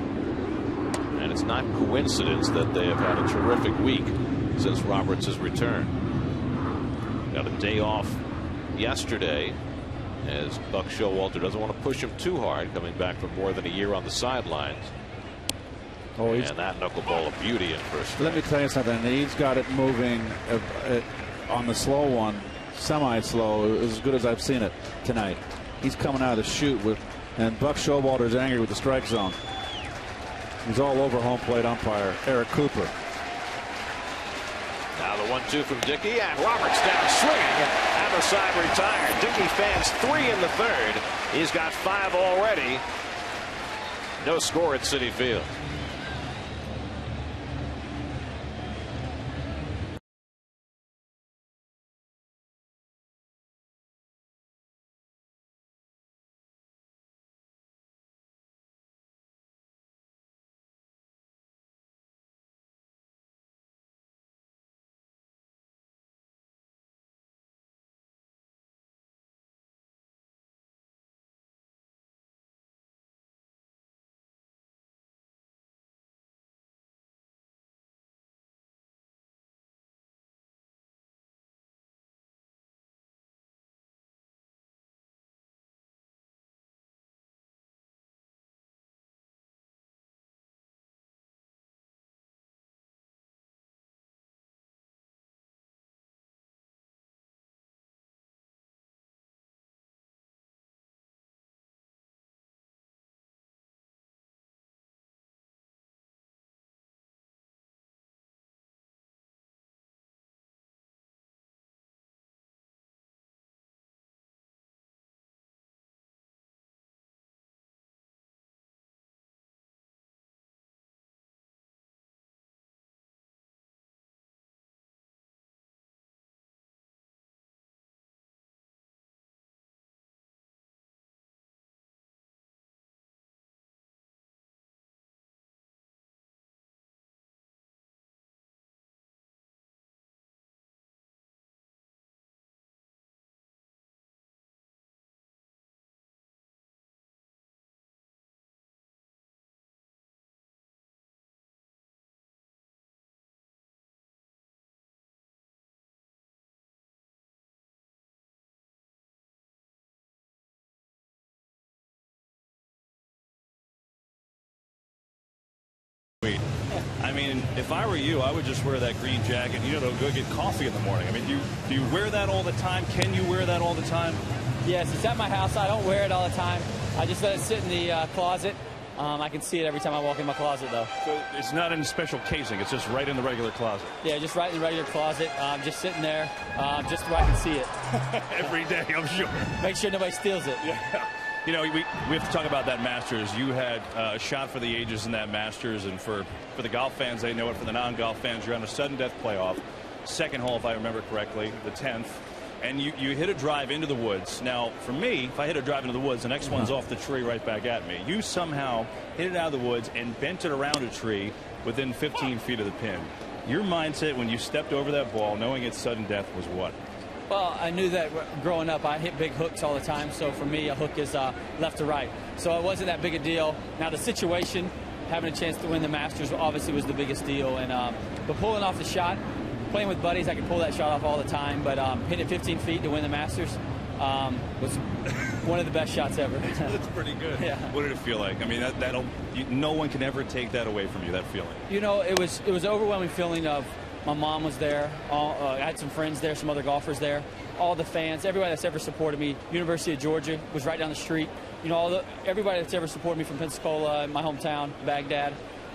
And it's not coincidence that they have had a terrific week since Roberts has returned. Got a day off yesterday, as Buck Showalter doesn't want to push him too hard, coming back from more than a year on the sidelines. Oh, and that knuckleball of beauty in first. Let me tell you something. He's got it moving on the slow one, semi-slow, as good as I've seen it tonight. He's coming out of the chute and Buck Showalter's angry with the strike zone. He's all over home plate umpire Eric Cooper. Now the 1-2 from Dickey, and Roberts down swinging, and the side retired. Dickey fans 3 in the 3rd. He's got 5 already. No score at Citi Field. I mean, if I were you, I would just wear that green jacket, to go get coffee in the morning. I mean, do you wear that all the time? Can you wear that all the time? Yes, it's at my house. I don't wear it all the time. I just let it sit in the closet. I can see it every time I walk in my closet, though. So it's not in special casing. It's just right in the regular closet. Yeah, just right in the regular closet. Just sitting there, just where I can see it. Every day, I'm sure. Make sure nobody steals it. Yeah. We have to talk about that Masters. You had a shot for the ages in that Masters, and for the golf fans, they know it. For the non-golf fans, you're on a sudden death playoff. Second hole, if I remember correctly, the 10th. And you hit a drive into the woods. Now, for me, if I hit a drive into the woods, the next one's off the tree right back at me. You somehow hit it out of the woods and bent it around a tree within 15 feet of the pin. Your mindset when you stepped over that ball, knowing it's sudden death, was what? Well, I knew that growing up, I hit big hooks all the time. So for me, a hook is left to right. So it wasn't that big a deal. Now, the situation, having a chance to win the Masters, obviously was the biggest deal. And but pulling off the shot, playing with buddies, I could pull that shot off all the time. But hitting it 15 feet to win the Masters was one of the best shots ever. That's pretty good. Yeah. What did it feel like? I mean, no one can ever take that away from you, that feeling. It was an overwhelming feeling of my mom was there. I had some friends there, some other golfers there. All the fans, everybody that's ever supported me. University of Georgia was right down the street. Everybody that's ever supported me from Pensacola, my hometown, Baghdad.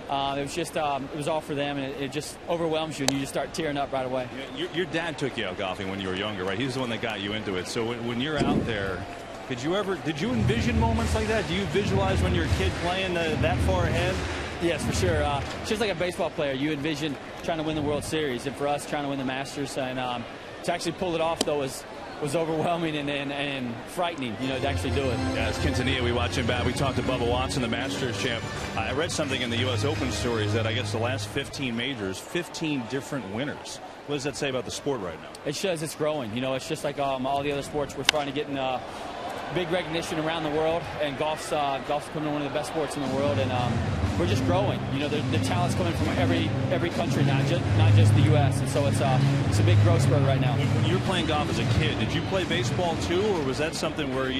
It was just, it was all for them, and it just overwhelms you, and you just start tearing up right away. Your dad took you out golfing when you were younger, right? He's the one that got you into it. So when you're out there, did you envision moments like that? Do you visualize when you're a kid playing that far ahead? Yes, for sure. Just like a baseball player, you envision trying to win the World Series, and for us, trying to win the Masters. And to actually pull it off, though, was overwhelming and frightening, to actually do it. Yeah, it's Quintanilla. We watch him bat. We talked to Bubba Watson, the Masters champ. I read something in the U.S. Open stories that I guess the last 15 majors, 15 different winners. What does that say about the sport right now? It shows it's growing. It's just like all the other sports. We're finally getting big recognition around the world, and golf's becoming one of the best sports in the world, and we're just growing. The talent's coming from every country, not just the U.S., and so it's a big growth spurt right now. When you were playing golf as a kid, did you play baseball too, or was that something where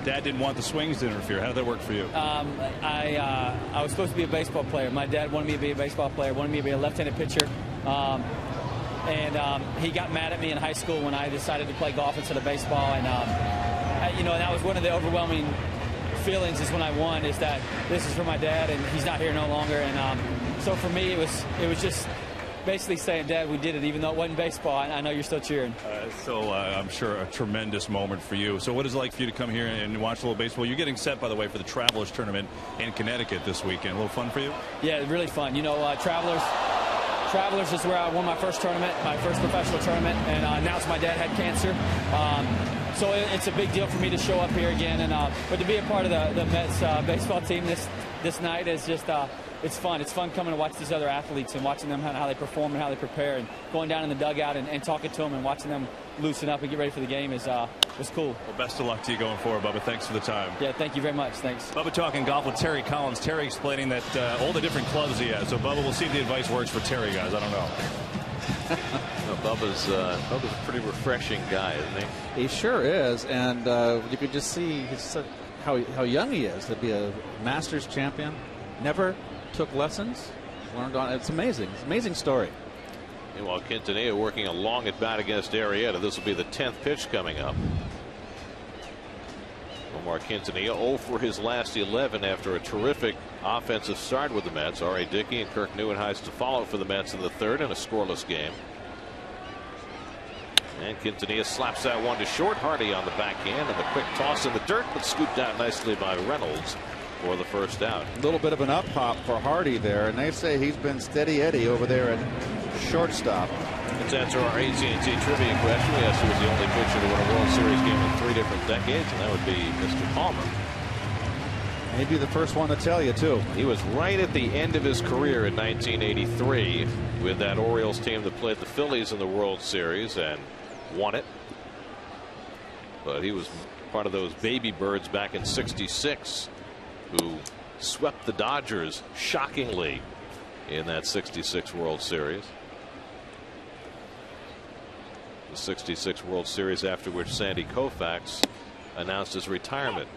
Dad didn't want the swings to interfere? How did that work for you? I was supposed to be a baseball player. My dad wanted me to be a baseball player, wanted me to be a left-handed pitcher. And he got mad at me in high school when I decided to play golf instead of baseball, and that was one of the overwhelming feelings is when I won, is that this is for my dad and he's not here no longer. And so for me, it was just basically saying, Dad, we did it, even though it wasn't baseball. I know you're still cheering. I'm sure a tremendous moment for you. So what is it like for you to come here and watch a little baseball? You're getting set, by the way, for the Travelers Tournament in Connecticut this weekend. A little fun for you? Yeah, really fun. Travelers is where I won my first tournament, my first professional tournament, and announced my dad had cancer. So it's a big deal for me to show up here again, and but to be a part of the Mets baseball team this night is just it's fun. It's fun coming to watch these other athletes and watching them how they perform and how they prepare, and going down in the dugout and talking to them and watching them loosen up and get ready for the game was cool. Well, best of luck to you going forward, Bubba. Thanks for the time. Yeah, thank you very much. Thanks. Bubba talking golf with Terry Collins. Terry explaining that all the different clubs he has. So Bubba, we'll see if the advice works for Terry, guys. I don't know. Bubba's a pretty refreshing guy, isn't he? He sure is, and you could just see how young he is to be a Masters champion. Never took lessons, learned on. It's amazing. It's an amazing story. Meanwhile, Quintanilla working a long at bat against Arrieta. This will be the 10th pitch coming up. Omar Quintanilla 0 for his last 11 after a terrific offensive start with the Mets. R.A. Dickey and Kirk Neuenhuis to follow for the Mets in the third in a scoreless game. And Quintanilla slaps that one to short. Hardy on the backhand, and the quick toss in the dirt, but scooped out nicely by Reynolds for the first out. A little bit of an up hop for Hardy there, and they say he's been steady Eddie over there at shortstop. Let's answer our AT&T trivia question. We asked who was the only pitcher to win a World Series game in 3 different decades, and that would be Mr. Palmer. Maybe the first one to tell you, too. He was right at the end of his career in 1983 with that Orioles team that played the Phillies in the World Series and won it. But he was part of those baby birds back in '66 who swept the Dodgers shockingly in that '66 World Series. The '66 World Series after which Sandy Koufax announced his retirement.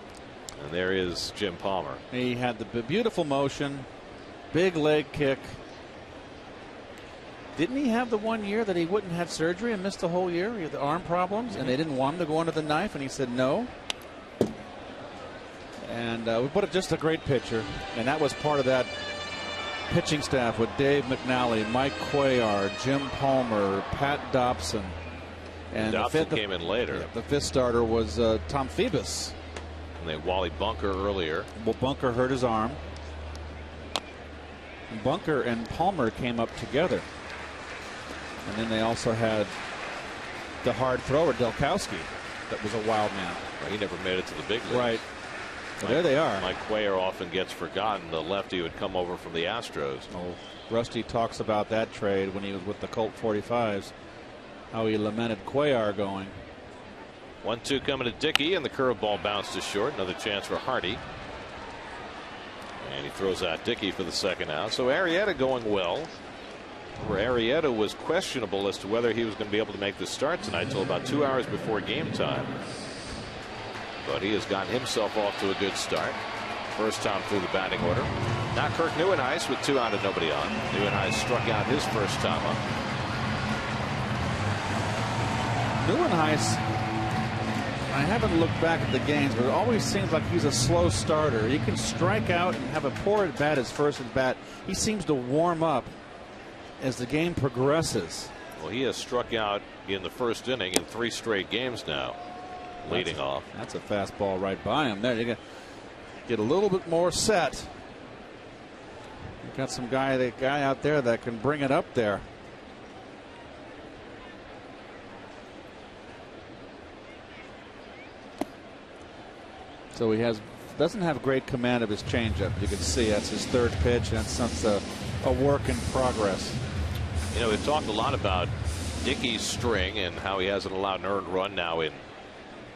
And there is Jim Palmer. He had the beautiful motion, Big leg kick. Didn't he have the 1 year that he wouldn't have surgery and missed the whole year? He had the arm problems, and they didn't want him to go under the knife, and he said no. And we put it just a great pitcher, and that was part of that pitching staff with Dave McNally, Mike Cuellar, Jim Palmer, Pat Dobson. And Dobson came in later. Yeah, the fifth starter was Tom Phoebus. And they Wally Bunker earlier. Well, Bunker hurt his arm. Bunker and Palmer came up together. And then they also had the hard thrower, Delkowski, that was a wild man. Well, he never made it to the big leagues. Right. Well, there they are. Mike Cuellar often gets forgotten. The lefty would come over from the Astros. Oh, Rusty talks about that trade when he was with the Colt 45s, how he lamented Cuellar going. 1-2 coming to Dickey, and the curveball bounced to short. Another chance for Hardy. And he throws out Dickey for the second out. So Arrieta going well. Arrieta was questionable as to whether he was going to be able to make the start tonight till about 2 hours before game time. But he has gotten himself off to a good start. First time through the batting order. Now Kirk Neuenhuis with 2 out and nobody on. Neuenhuis struck out his first time up. Neuenhuis, I haven't looked back at the games, but it always seems like he's a slow starter. He can strike out and have a poor at bat his first at bat. He seems to warm up as the game progresses. Well, he has struck out in the first inning in 3 straight games now, leading off. That's a fastball right by him. There, you got get a little bit more set. You've got some guy out there that can bring it up there. So he doesn't have great command of his changeup. You can see that's his third pitch, and that's a work in progress. You know, we've talked a lot about Dickey's string and how he hasn't allowed an earned run now in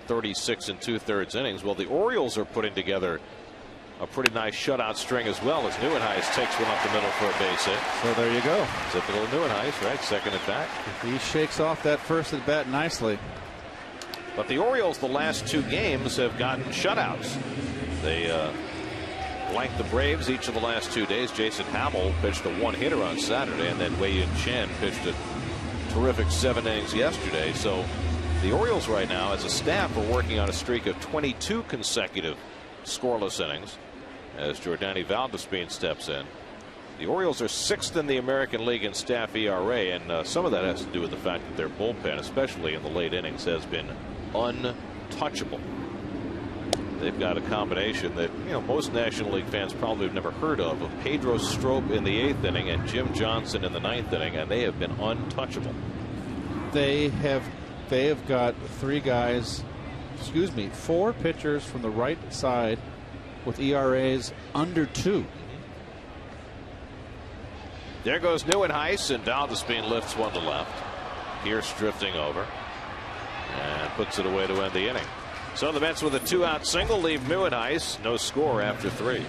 36 2/3 innings. Well, the Orioles are putting together a pretty nice shutout string as well, as Neuenhuis takes one up the middle for a base hit. So there you go. Typical Neuenhuis, right? Second at bat. He shakes off that first at bat nicely. But the Orioles, the last 2 games, have gotten shutouts. They blanked the Braves each of the last 2 days. Jason Hamill pitched a 1-hitter on Saturday, and then Wei-Yin Chen pitched a terrific 7 innings yesterday. So the Orioles right now, as a staff, are working on a streak of 22 consecutive scoreless innings as Jordani Valdespin steps in. The Orioles are 6th in the American League in staff ERA, and some of that has to do with the fact that their bullpen, especially in the late innings, has been untouchable. They've got a combination that, you know, most National League fans probably have never heard of Pedro Strop in the 8th inning and Jim Johnson in the 9th inning, and they have been untouchable. They have got 4 pitchers from the right side with ERAs under 2. There goes Neuenhuis, and Valdespin lifts one to left. Pierce drifting over and puts it away to end the inning. So the Mets with a 2-out single leave Neuenhuis, no score after 3.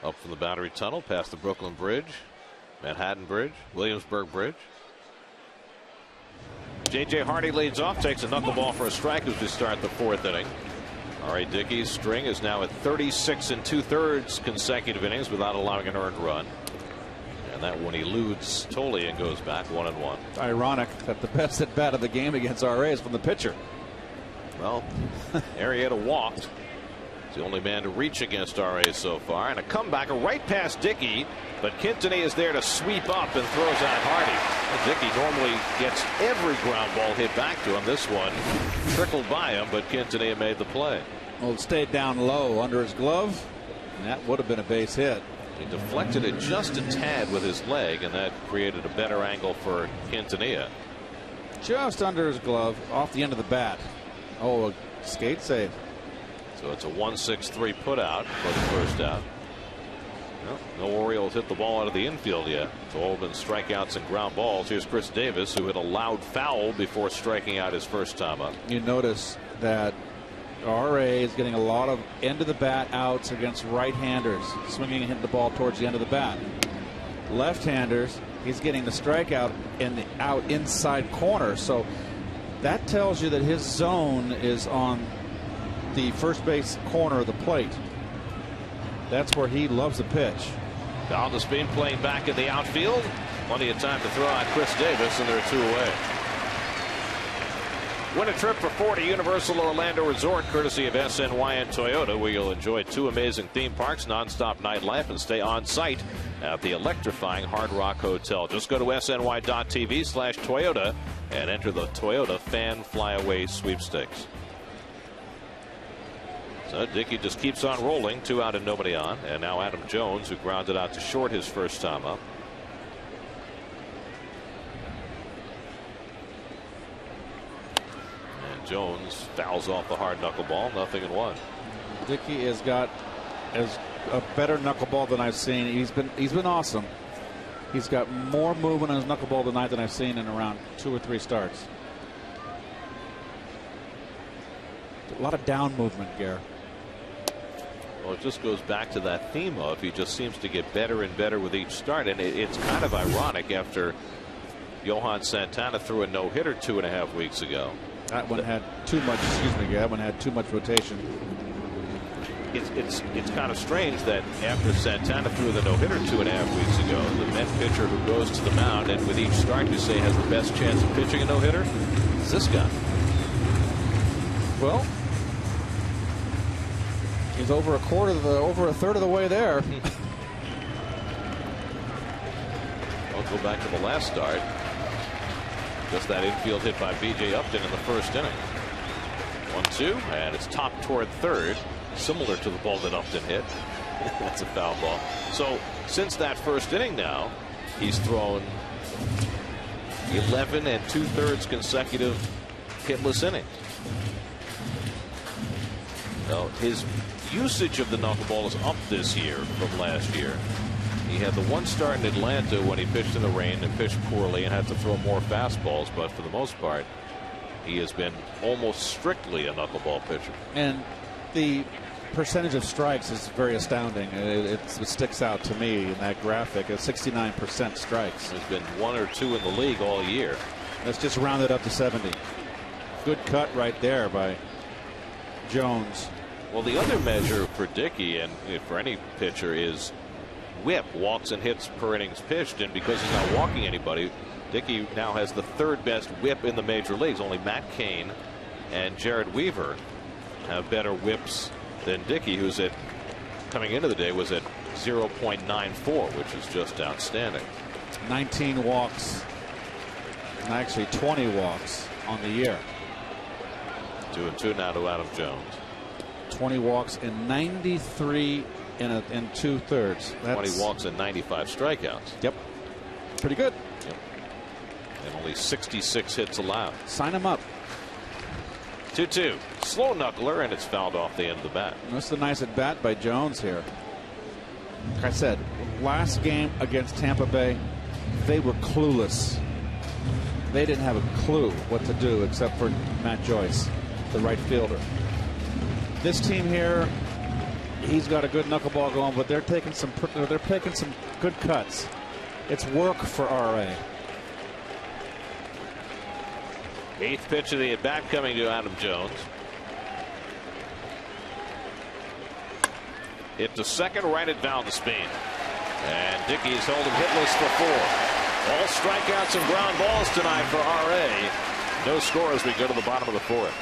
Up from the Battery Tunnel, past the Brooklyn Bridge, Manhattan Bridge, Williamsburg Bridge. J.J. Hardy leads off, takes a knuckleball for a strike as we start the 4th inning. All right, Dickey's string is now at 36 2/3 consecutive innings without allowing an earned run. And that one eludes Tolle and goes back 1-1. Ironic that the best at bat of the game against RA is from the pitcher. Well, Arrieta walked. He's the only man to reach against RA so far. And a comeback right past Dickey, but Quintanilla is there to sweep up and throws out Hardy. Dickey normally gets every ground ball hit back to him. This one trickled by him, but Quintanilla made the play. Well, it stayed down low under his glove, and that would have been a base hit. He deflected it just a tad with his leg, and that created a better angle for Quintanilla. Just under his glove, off the end of the bat. Oh, a skate save. So it's a 1-6-3 put out for the first out. Well, no Orioles hit the ball out of the infield yet. It's all been strikeouts and ground balls. Here's Chris Davis, who hit a loud foul before striking out his first time up. You notice that RA is getting a lot of end of the bat outs against right-handers, swinging and hitting the ball towards the end of the bat. Left-handers, he's getting the strikeout in the out inside corner. So that tells you that his zone is on the first base corner of the plate. That's where he loves the pitch. Valdespin playing back in the outfield. Plenty of time to throw out Chris Davis, and they're 2 away. Win a trip for 4 to Universal Orlando Resort, courtesy of SNY and Toyota, where you'll enjoy 2 amazing theme parks, nonstop nightlife, and stay on site at the electrifying Hard Rock Hotel. Just go to sny.tv/Toyota and enter the Toyota Fan Flyaway Sweepstakes. So Dickey just keeps on rolling, 2 out and nobody on. And now Adam Jones, who grounded out to short his first time up. And Jones fouls off the hard knuckleball, 0-1. Dickey has got a better knuckleball than I've seen. He's been awesome. He's got more movement on his knuckleball tonight than I've seen in around 2 or 3 starts. A lot of down movement, Gare. Well, it just goes back to that theme of he just seems to get better and better with each start. And it's kind of ironic after Johan Santana threw a no-hitter 2.5 weeks ago. That one had too much, excuse me, Gare, that one had too much rotation. It's kind of strange that after Santana threw the no-hitter 2.5 weeks ago, the Met pitcher who goes to the mound and with each start you say has the best chance of pitching a no-hitter is this guy. Well, he's over a third of the way there. I'll go back to the last start. Just that infield hit by B.J. Upton in the first inning. 1-2, and it's topped toward third, similar to the ball that Upton hit. That's a foul ball. So since that first inning now, he's thrown 11 2/3 consecutive hitless innings. Now, his usage of the knuckleball is up this year from last year. He had the one start in Atlanta when he pitched in the rain and pitched poorly and had to throw more fastballs, but for the most part, he has been almost strictly a knuckleball pitcher. And the percentage of strikes is very astounding. It sticks out to me in that graphic at 69% strikes. There's been 1 or 2 in the league all year. Let's just round it up to 70. Good cut right there by Jones. Well, the other measure for Dickey and for any pitcher is whip, walks and hits per innings pitched, and because he's not walking anybody, Dickey now has the 3rd best whip in the major leagues. Only Matt Cain and Jared Weaver have better whips than Dickey, who's at coming into the day was at 0.94, which is just outstanding. 19 walks, actually 20 walks on the year. 2-2 now to Adam Jones. 20 walks and 93 in 2/3. 20 walks and 95 strikeouts. Yep. Pretty good. Yep. And only 66 hits allowed. Sign him up. 2-2. Slow knuckler, and it's fouled off the end of the bat. That's a nice at bat by Jones here. Like I said, last game against Tampa Bay, they were clueless. They didn't have a clue what to do except for Matt Joyce, the right fielder. This team here, he's got a good knuckleball going, but they're taking some good cuts. It's work for RA. 8th pitch of the at bat coming to Adam Jones. Hit to second, right at Valdespin. And Dickey's held him hitless for 4. All strikeouts and ground balls tonight for RA. No score as we go to the bottom of the 4th.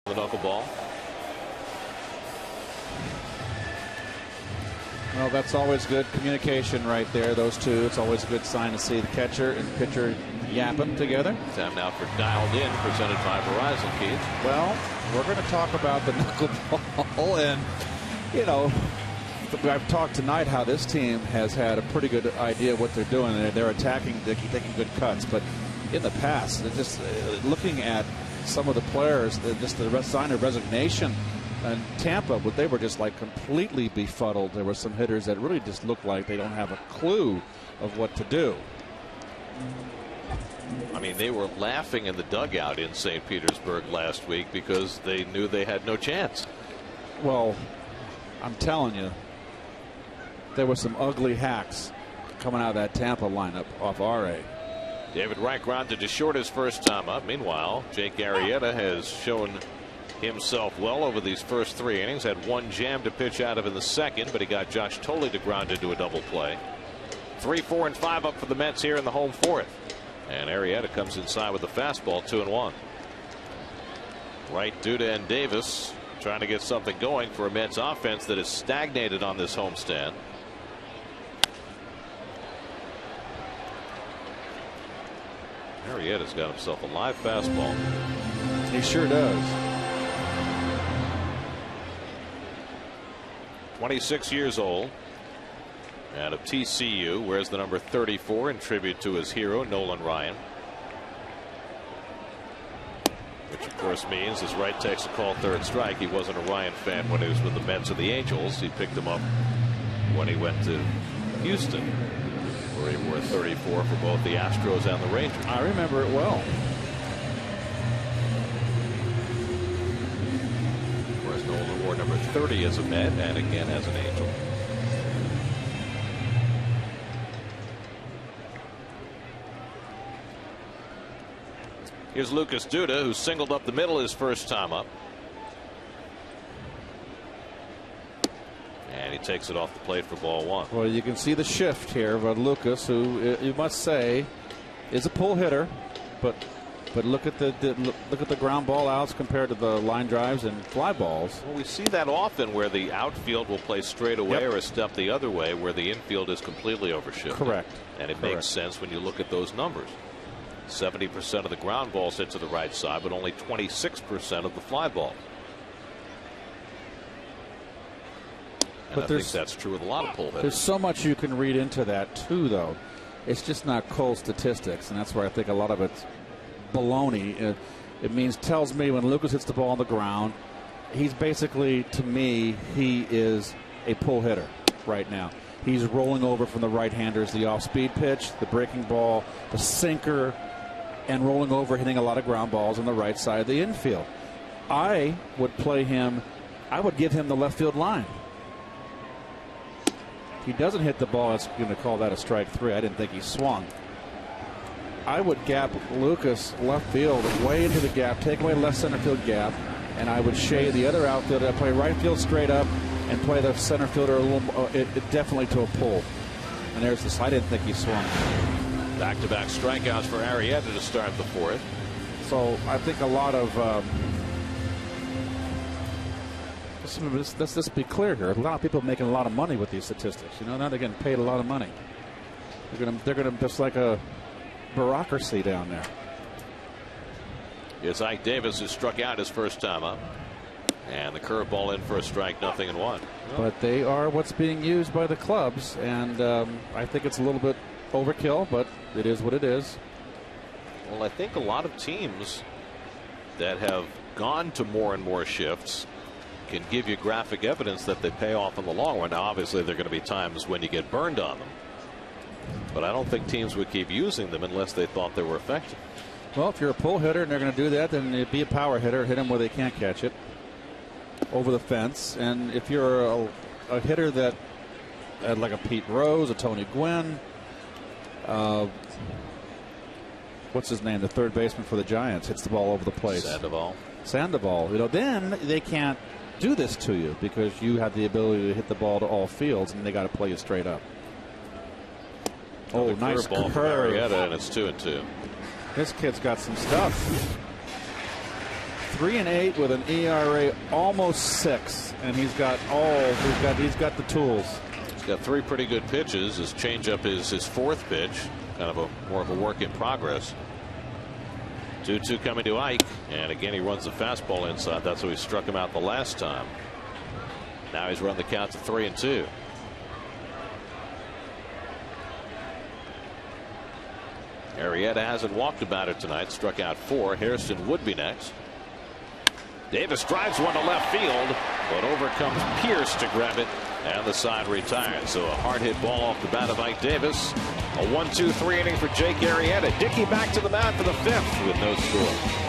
The knuckleball. Well, that's always good communication right there, those two. It's always a good sign to see the catcher and pitcher yapping together. Time now for Dialed In, presented by Verizon, Keith. Well, we're going to talk about the knuckleball, and, you know, I've talked tonight how this team has had a pretty good idea of what they're doing. They're attacking Dickey, taking good cuts, but in the past, they're just looking at some of the players, just the sign of resignation. And Tampa, they were just like completely befuddled. There were some hitters that really just looked like they don't have a clue of what to do. I mean, they were laughing in the dugout in St. Petersburg last week because they knew they had no chance. Well, I'm telling you, there were some ugly hacks coming out of that Tampa lineup off RA. David Wright grounded to short his first time up. Meanwhile, Jake Arrieta has shown himself well over these first 3 innings. Had one jam to pitch out of in the second, but he got Josh Tolley to ground into a double play. 3, 4, and 5 up for the Mets here in the home 4th. And Arrieta comes inside with a fastball, 2-1. Wright, Duda, and Davis trying to get something going for a Mets offense that has stagnated on this homestand. Arrieta's got himself a live fastball. He sure does. 26 years old. Out of TCU, wears the number 34 in tribute to his hero, Nolan Ryan. Which, of course, means as Wright takes a call third strike, he wasn't a Ryan fan when he was with the Mets or the Angels. He picked him up when he went to Houston, where he wore 34 for both the Astros and the Rangers. I remember it well. Whereas Nolan wore number 30 as a Met and again as an Angel. Here's Lucas Duda, who singled up the middle his first time up. And he takes it off the plate for ball 1. Well, you can see the shift here of Lucas, who you must say is a pull hitter, but look at the ground ball outs compared to the line drives and fly balls. Well, we see that often where the outfield will play straight away or a step the other way, where the infield is completely overshifted. Correct. And it makes sense when you look at those numbers. 70% of the ground balls hit to the right side, but only 26% of the fly ball. And I think that's true with a lot of pull hitters. There's so much you can read into that too, though. it's just not cold statistics, and that's where I think a lot of it's baloney. It tells me when Lucas hits the ball on the ground, he's basically, to me, he is a pull hitter right now. He's rolling over from the right-handers, the off-speed pitch, the breaking ball, the sinker, and rolling over, hitting a lot of ground balls on the right side of the infield. I would play him, I would give him the left field line. He doesn't hit the ball, it's going to call that a strike 3. I didn't think he swung. I would gap Lucas left field way into the gap, take away left center field gap, and I would shade the other outfielder. I'd play right field straight up and play the center fielder a little, definitely to a pull. And there's this. I didn't think he swung. Back-to-back strikeouts for Arrieta to start the 4th. So I think a lot of let's just be clear here. A lot of people making a lot of money with these statistics. You know, now they're getting paid a lot of money. They're gonna just like a bureaucracy down there. It's Ike Davis who struck out his first time up. And the curveball in for a strike, 0-1. But they are what's being used by the clubs, and I think it's a little bit overkill, but it is what it is. Well, I think a lot of teams that have gone to more and more shifts can give you graphic evidence that they pay off in the long run. Now, obviously, there are going to be times when you get burned on them. But I don't think teams would keep using them unless they thought they were effective. Well, if you're a pull hitter and they're going to do that, then be a power hitter. Hit them where they can't catch it. Over the fence. And if you're a hitter that, like a Pete Rose, a Tony Gwynn, what's his name, the third baseman for the Giants, hits the ball over the place. Sandoval. You know, then they can't do this to you because you have the ability to hit the ball to all fields, and they got to play you straight up. Oh, nice curve for Arrieta, and it's 2-2. This kid's got some stuff. 3-8 with an ERA almost 6, and he's got the tools. He's got 3 pretty good pitches. His changeup is his 4th pitch, kind of more of a work in progress. 2-2 coming to Ike, and again he runs the fastball inside. That's why he struck him out the last time. Now he's run the count to 3-2. Arrieta hasn't walked a batter tonight. Struck out 4. Hairston would be next. Davis drives one to left field, but over comes Pierce to grab it, and the side retired. So a hard hit ball off the bat of Ike Davis. A 1-2-3 inning for Jake Arrieta. Dickey back to the mound for the 5th with no score.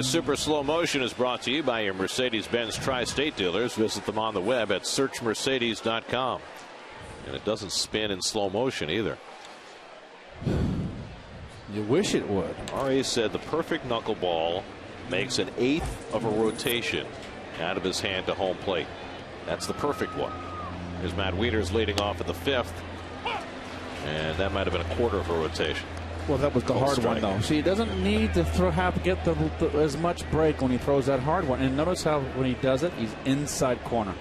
Super Slow Motion is brought to you by your Mercedes-Benz Tri-State dealers. Visit them on the web at searchmercedes.com. And it doesn't spin in slow motion either. You wish it would. R.A. said the perfect knuckleball makes an 1/8 of a rotation out of his hand to home plate. That's the perfect one. Here's Matt Wieters leading off in the 5th. And that might have been a quarter of a rotation. Well, that was the hard one, though. See, he doesn't need to get as much break when he throws that hard one. And notice how when he does it, he's inside corner.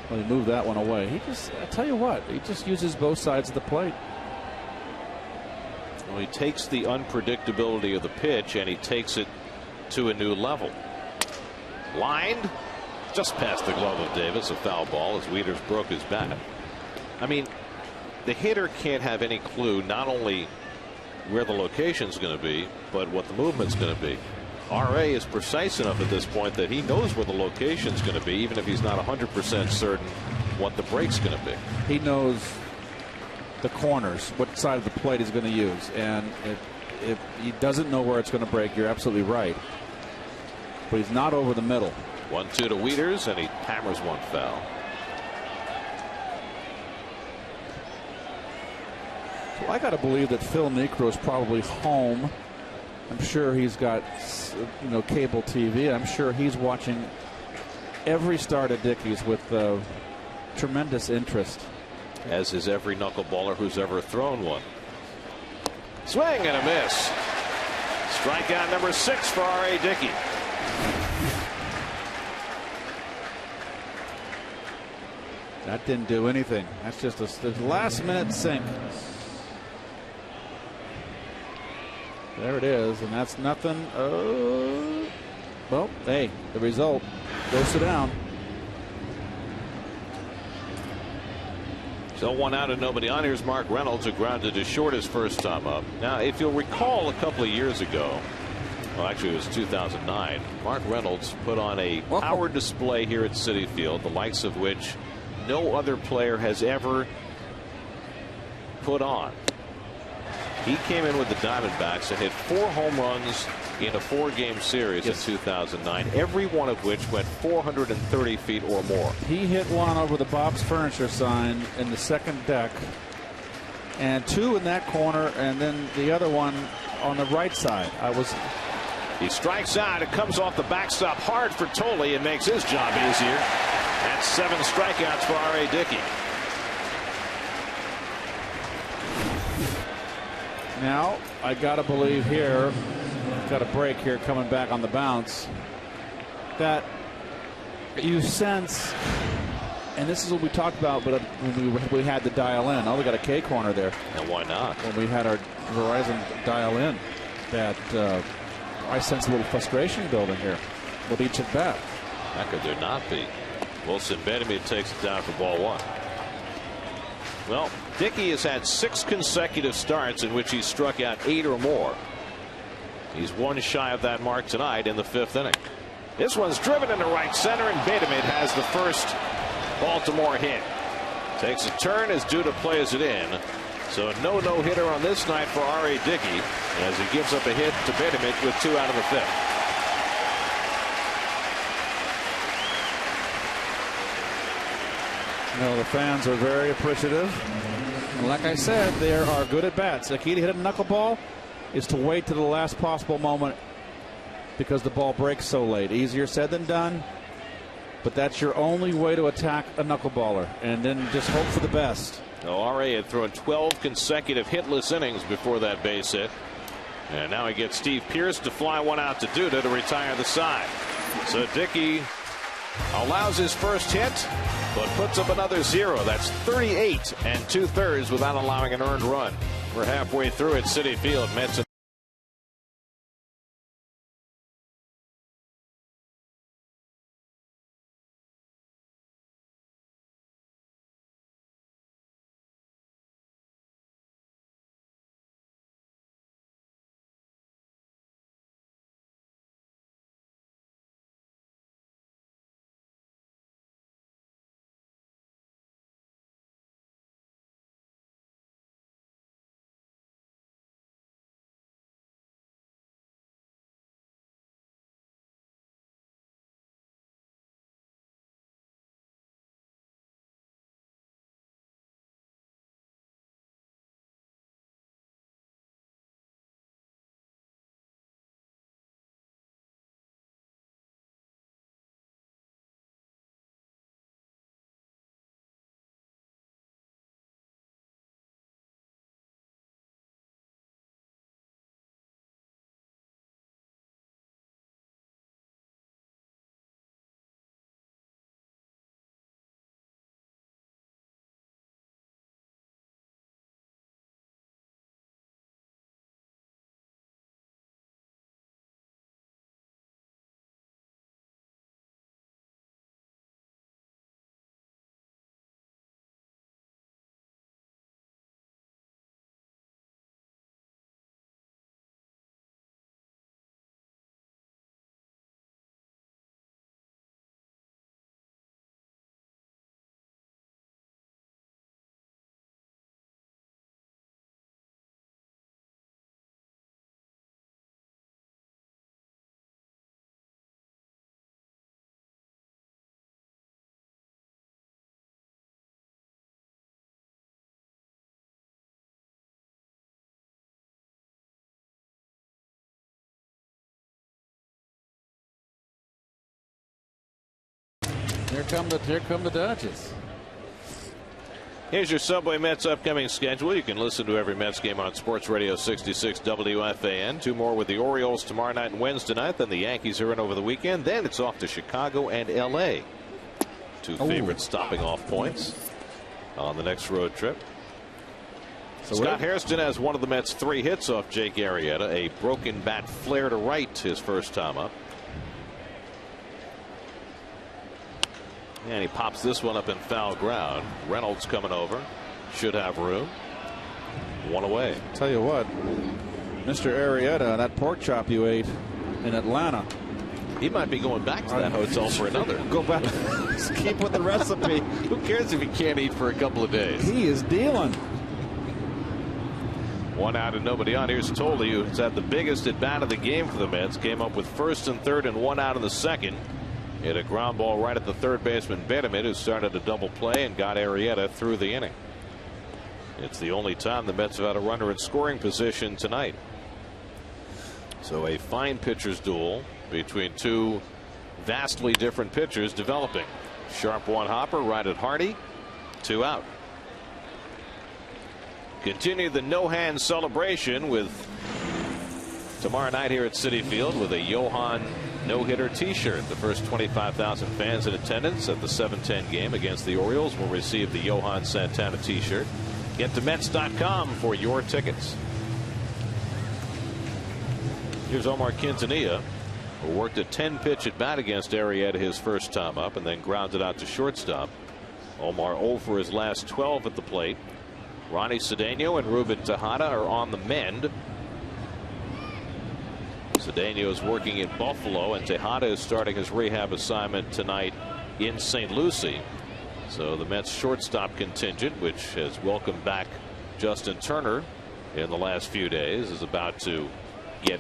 Well, he moved that one away. I tell you what, he just uses both sides of the plate. Well, he takes the unpredictability of the pitch and he takes it to a new level. Lined just past the glove of Davis, a foul ball as Wieters broke his bat. I mean, the hitter can't have any clue not only where the location's going to be, but what the movement's going to be. RA is precise enough at this point that he knows where the location's going to be, even if he's not 100% certain what the break's going to be. He knows the corners, what side of the plate he's going to use, and if he doesn't know where it's going to break, you're absolutely right. But he's not over the middle. 1-2 to Wieters, and he hammers one foul. Well, I got to believe that Phil Niekro is probably home. I'm sure he's got, cable TV. I'm sure he's watching every start at Dickey's with tremendous interest. As is every knuckleballer who's ever thrown one. Swing and a miss. Strikeout number 6 for R.A. Dickey. That didn't do anything. That's just a last-minute sink. There it is, and that's nothing. Well, hey, the result. Go sit down. So 1 out and nobody on. Here's Mark Reynolds, who grounded to short his first time up. Now, if you'll recall a couple of years ago, well, actually it was 2009, Mark Reynolds put on a power display here at Citi Field, the likes of which no other player has ever put on. He came in with the Diamondbacks and hit 4 home runs in a 4-game series in 2009, every one of which went 430 feet or more. He hit one over the Bob's Furniture sign in the second deck, and 2 in that corner, and then the other one on the right side. He strikes out. It comes off the backstop hard for Tolle and makes his job easier. That's 7 strikeouts for R.A. Dickey. Now, I got to believe here, got a break here coming back on the bounce, that you sense, and this is what we talked about, but when we had the dial in. Oh, we got a K corner there. And why not? When we had our Verizon dial in, that I sense a little frustration building here with each at bat. How could there not be? Wilson Betemit takes it down for ball 1. Well, Dickey has had 6 consecutive starts in which he's struck out 8 or more. He's 1 shy of that mark tonight in the 5th inning. This one's driven into right center, and Betemit has the first Baltimore hit. Takes a turn as Duda plays it in. So no-hitter on this night for R.A. Dickey as he gives up a hit to Betemit with 2 out of the 5th. The fans are very appreciative. And like I said, there are good at bats. The key to hit a knuckleball is to wait to the last possible moment because the ball breaks so late. Easier said than done, but that's your only way to attack a knuckleballer, and then just hope for the best. R.A. had thrown 12 consecutive hitless innings before that base hit, and now he gets Steve Pearce to fly one out to Duda to retire the side. So Dickey allows his first hit, but puts up another 0. That's 38 2/3 without allowing an earned run. We're halfway through at Citi Field. Mets Here come the Dodgers. Here's your Subway Mets upcoming schedule. You can listen to every Mets game on Sports Radio 66 WFAN. 2 more with the Orioles tomorrow night and Wednesday night. Then the Yankees are in over the weekend. Then it's off to Chicago and L.A. 2 favorite stopping off points on the next road trip. So Scott Hairston has one of the Mets' 3 hits off Jake Arrieta. A broken bat flare to right his first time up. And he pops this one up in foul ground. Reynolds coming over. Should have room. 1 away. Tell you what, Mr. Arrieta, that pork chop you ate in Atlanta. He might be going back to that hotel for another. Go back. Keep with the recipe. Who cares if he can't eat for a couple of days? He is dealing. 1 out and nobody on. Here's Tolley, who's had the biggest at bat of the game for the Mets. Came up with first and third and 1 out in the second. Hit a ground ball right at the third baseman Benjamin, who started a double play and got Arrieta through the inning. It's the only time the Mets have had a runner in scoring position tonight. So a fine pitcher's duel between 2 vastly different pitchers developing. Sharp 1 hopper right at Hardy. 2 out. Continue the no hands celebration with tomorrow night here at Citi Field with a Johan no-hitter t-shirt. The first 25,000 fans in attendance at the 7:10 game against the Orioles will receive the Johan Santana t-shirt. Get to Mets.com for your tickets. Here's Omar Quintanilla, who worked a 10-pitch at bat against Arrieta his first time up and then grounded out to shortstop. Omar 0 for his last 12 at the plate. Ronnie Cedeno and Ruben Tejada are on the mend. Cedeno is working in Buffalo, and Tejada is starting his rehab assignment tonight in St. Lucie. So the Mets shortstop contingent, which has welcomed back Justin Turner in the last few days, is about to get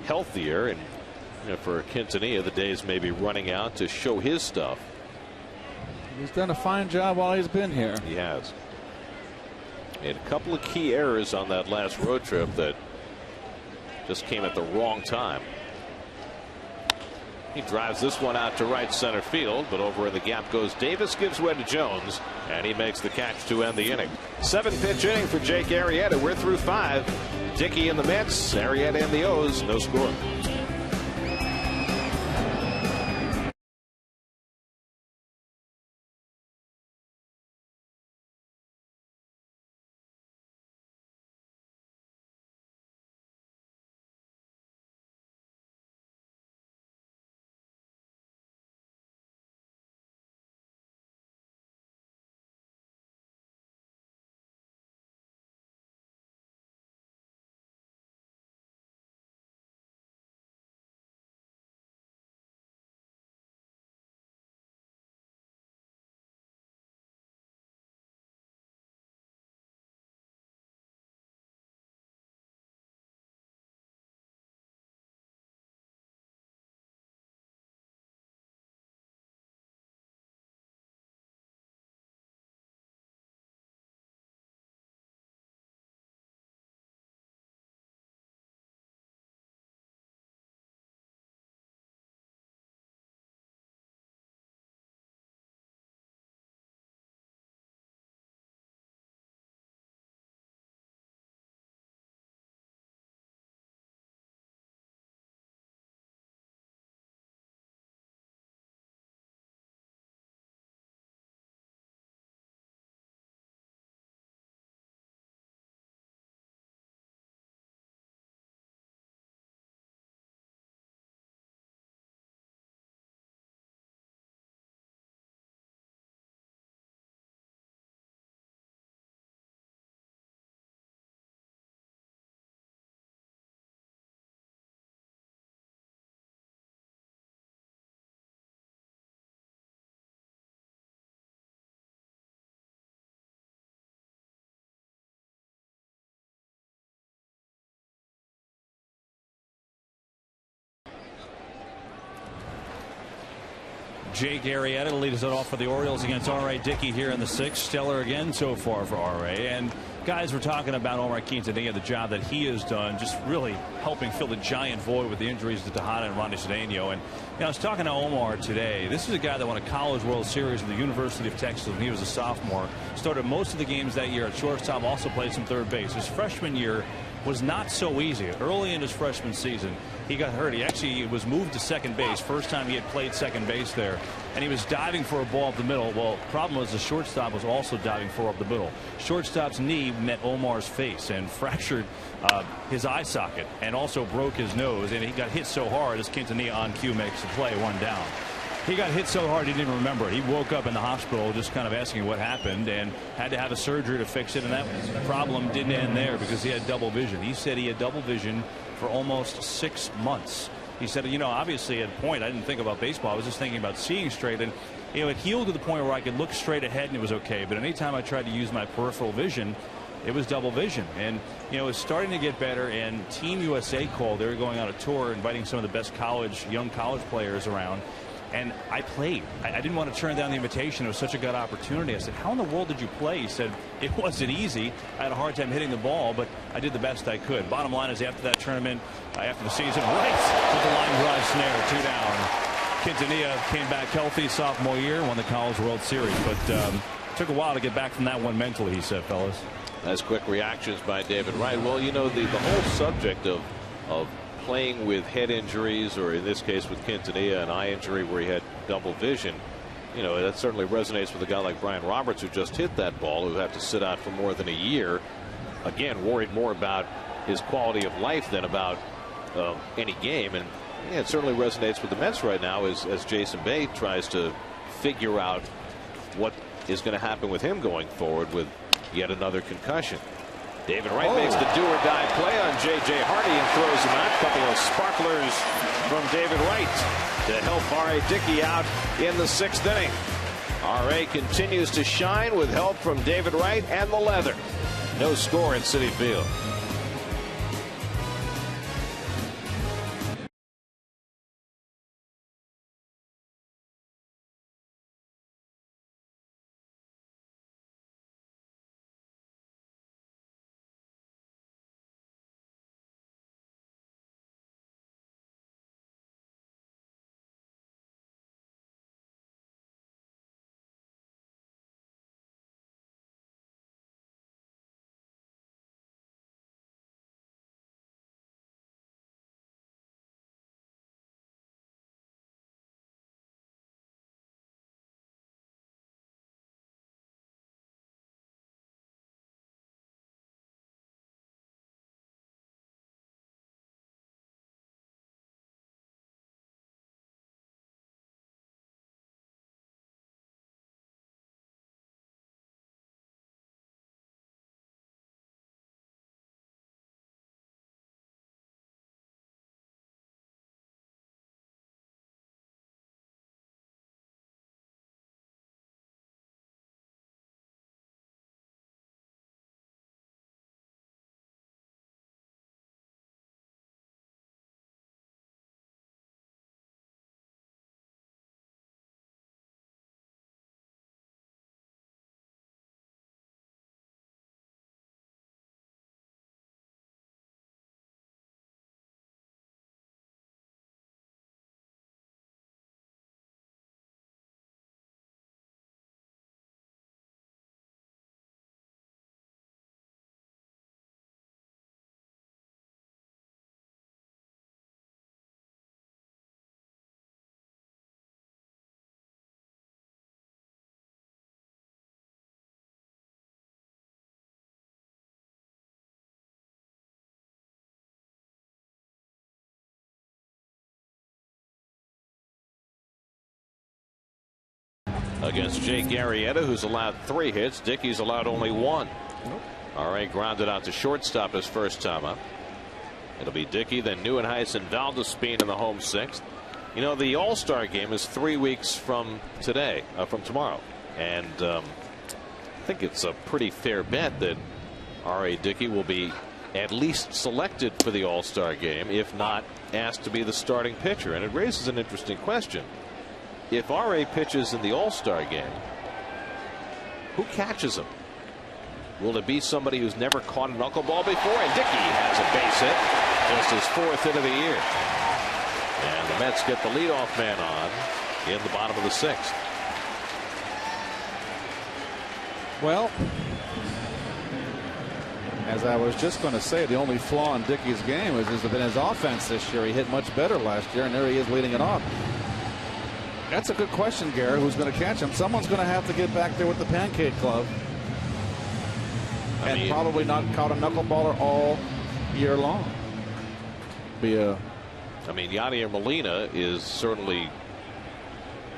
healthier. And for Quintanilla, the days may be running out to show his stuff. He's done a fine job while he's been here. He has. And a couple of key errors on that last road trip that just came at the wrong time. He drives this one out to right center field, but over in the gap goes Davis, gives way to Jones, and he makes the catch to end the inning. 7-pitch inning for Jake Arrieta. We're through 5. Dickey and the Mets, Arrieta and the O's, no score. Jake Arrieta leads it off for the Orioles against R.A. Dickey here in the 6th. Stellar again so far for R.A. And Guys, we're talking about Omar Quintanilla, the job that he has done, just really helping fill the giant void with the injuries to Tejada and Ronnie Cedeno. And I was talking to Omar today. This is a guy that won a College World Series at the University of Texas when he was a sophomore. Started most of the games that year at shortstop, also played some third base. His freshman year was not so easy. Early in his freshman season, he got hurt. He actually was moved to second base. First time he had played second base there. And he was diving for a ball up the middle. Well, the problem was the shortstop was also diving for up the middle. Shortstop's knee met Omar's face and fractured his eye socket and also broke his nose. And he got hit so hard as Quintanilla on cue makes the play, 1 down. He got hit so hard he didn't even remember it. He woke up in the hospital just kind of asking what happened and had to have a surgery to fix it. And that problem didn't end there because he had double vision. He said he had double vision for almost 6 months. He said, you know, obviously at a point I didn't think about baseball. I was just thinking about seeing straight. And, you know, it healed to the point where I could look straight ahead and it was okay. But anytime I tried to use my peripheral vision, it was double vision. And, you know, it's starting to get better. And Team USA called. They were going on a tour inviting some of the best young college players around. And I played. I didn't want to turn down the invitation. It was such a good opportunity. I said, how in the world did you play? He said, it wasn't easy. I had a hard time hitting the ball, but I did the best I could. Bottom line is after that tournament, after the season, right with the line drive snare, 2 down. Quintanilla came back healthy sophomore year, won the College World Series. But took a while to get back from that one mentally, he said, fellas. That's quick reactions by David Wright. Well, you know, the whole subject of playing with head injuries, or in this case with Quintanilla, an eye injury where he had double vision, you know, that certainly resonates with a guy like Brian Roberts, who just hit that ball, who had to sit out for more than a year. Again, worried more about his quality of life than about any game. And yeah, it certainly resonates with the Mets right now as Jason Bay tries to figure out what is going to happen with him going forward with yet another concussion. David Wright makes the do-or-die play on J.J. Hardy and throws him out. A couple of sparklers from David Wright to help R.A. Dickey out in the 6th inning. R.A. continues to shine with help from David Wright and the leather. No score in Citi Field. Against Jake Arrieta, who's allowed 3 hits. Dickey's allowed only 1. R.A. grounded out to shortstop his first time up. It'll be Dickey, then Nieuwenhuis and Valdespin in the home 6th. You know, the All-Star game is 3 weeks from today, from tomorrow. And I think it's a pretty fair bet that R.A. Dickey will be at least selected for the All-Star game, if not asked to be the starting pitcher. And it raises an interesting question. If R.A. pitches in the All-Star game, who catches him? Will it be somebody who's never caught a knuckleball before? And Dickey has a base hit. Just his 4th hit of the year. And the Mets get the leadoff man on in the bottom of the 6th. Well, as I was just going to say, the only flaw in Dickey's game has been his offense this year. He hit much better last year, and there he is leading it off. That's a good question, Garrett. Who's going to catch him? Someone's going to have to get back there with the pancake glove. And probably not caught a knuckleballer all year long. I mean, Yadier Molina is certainly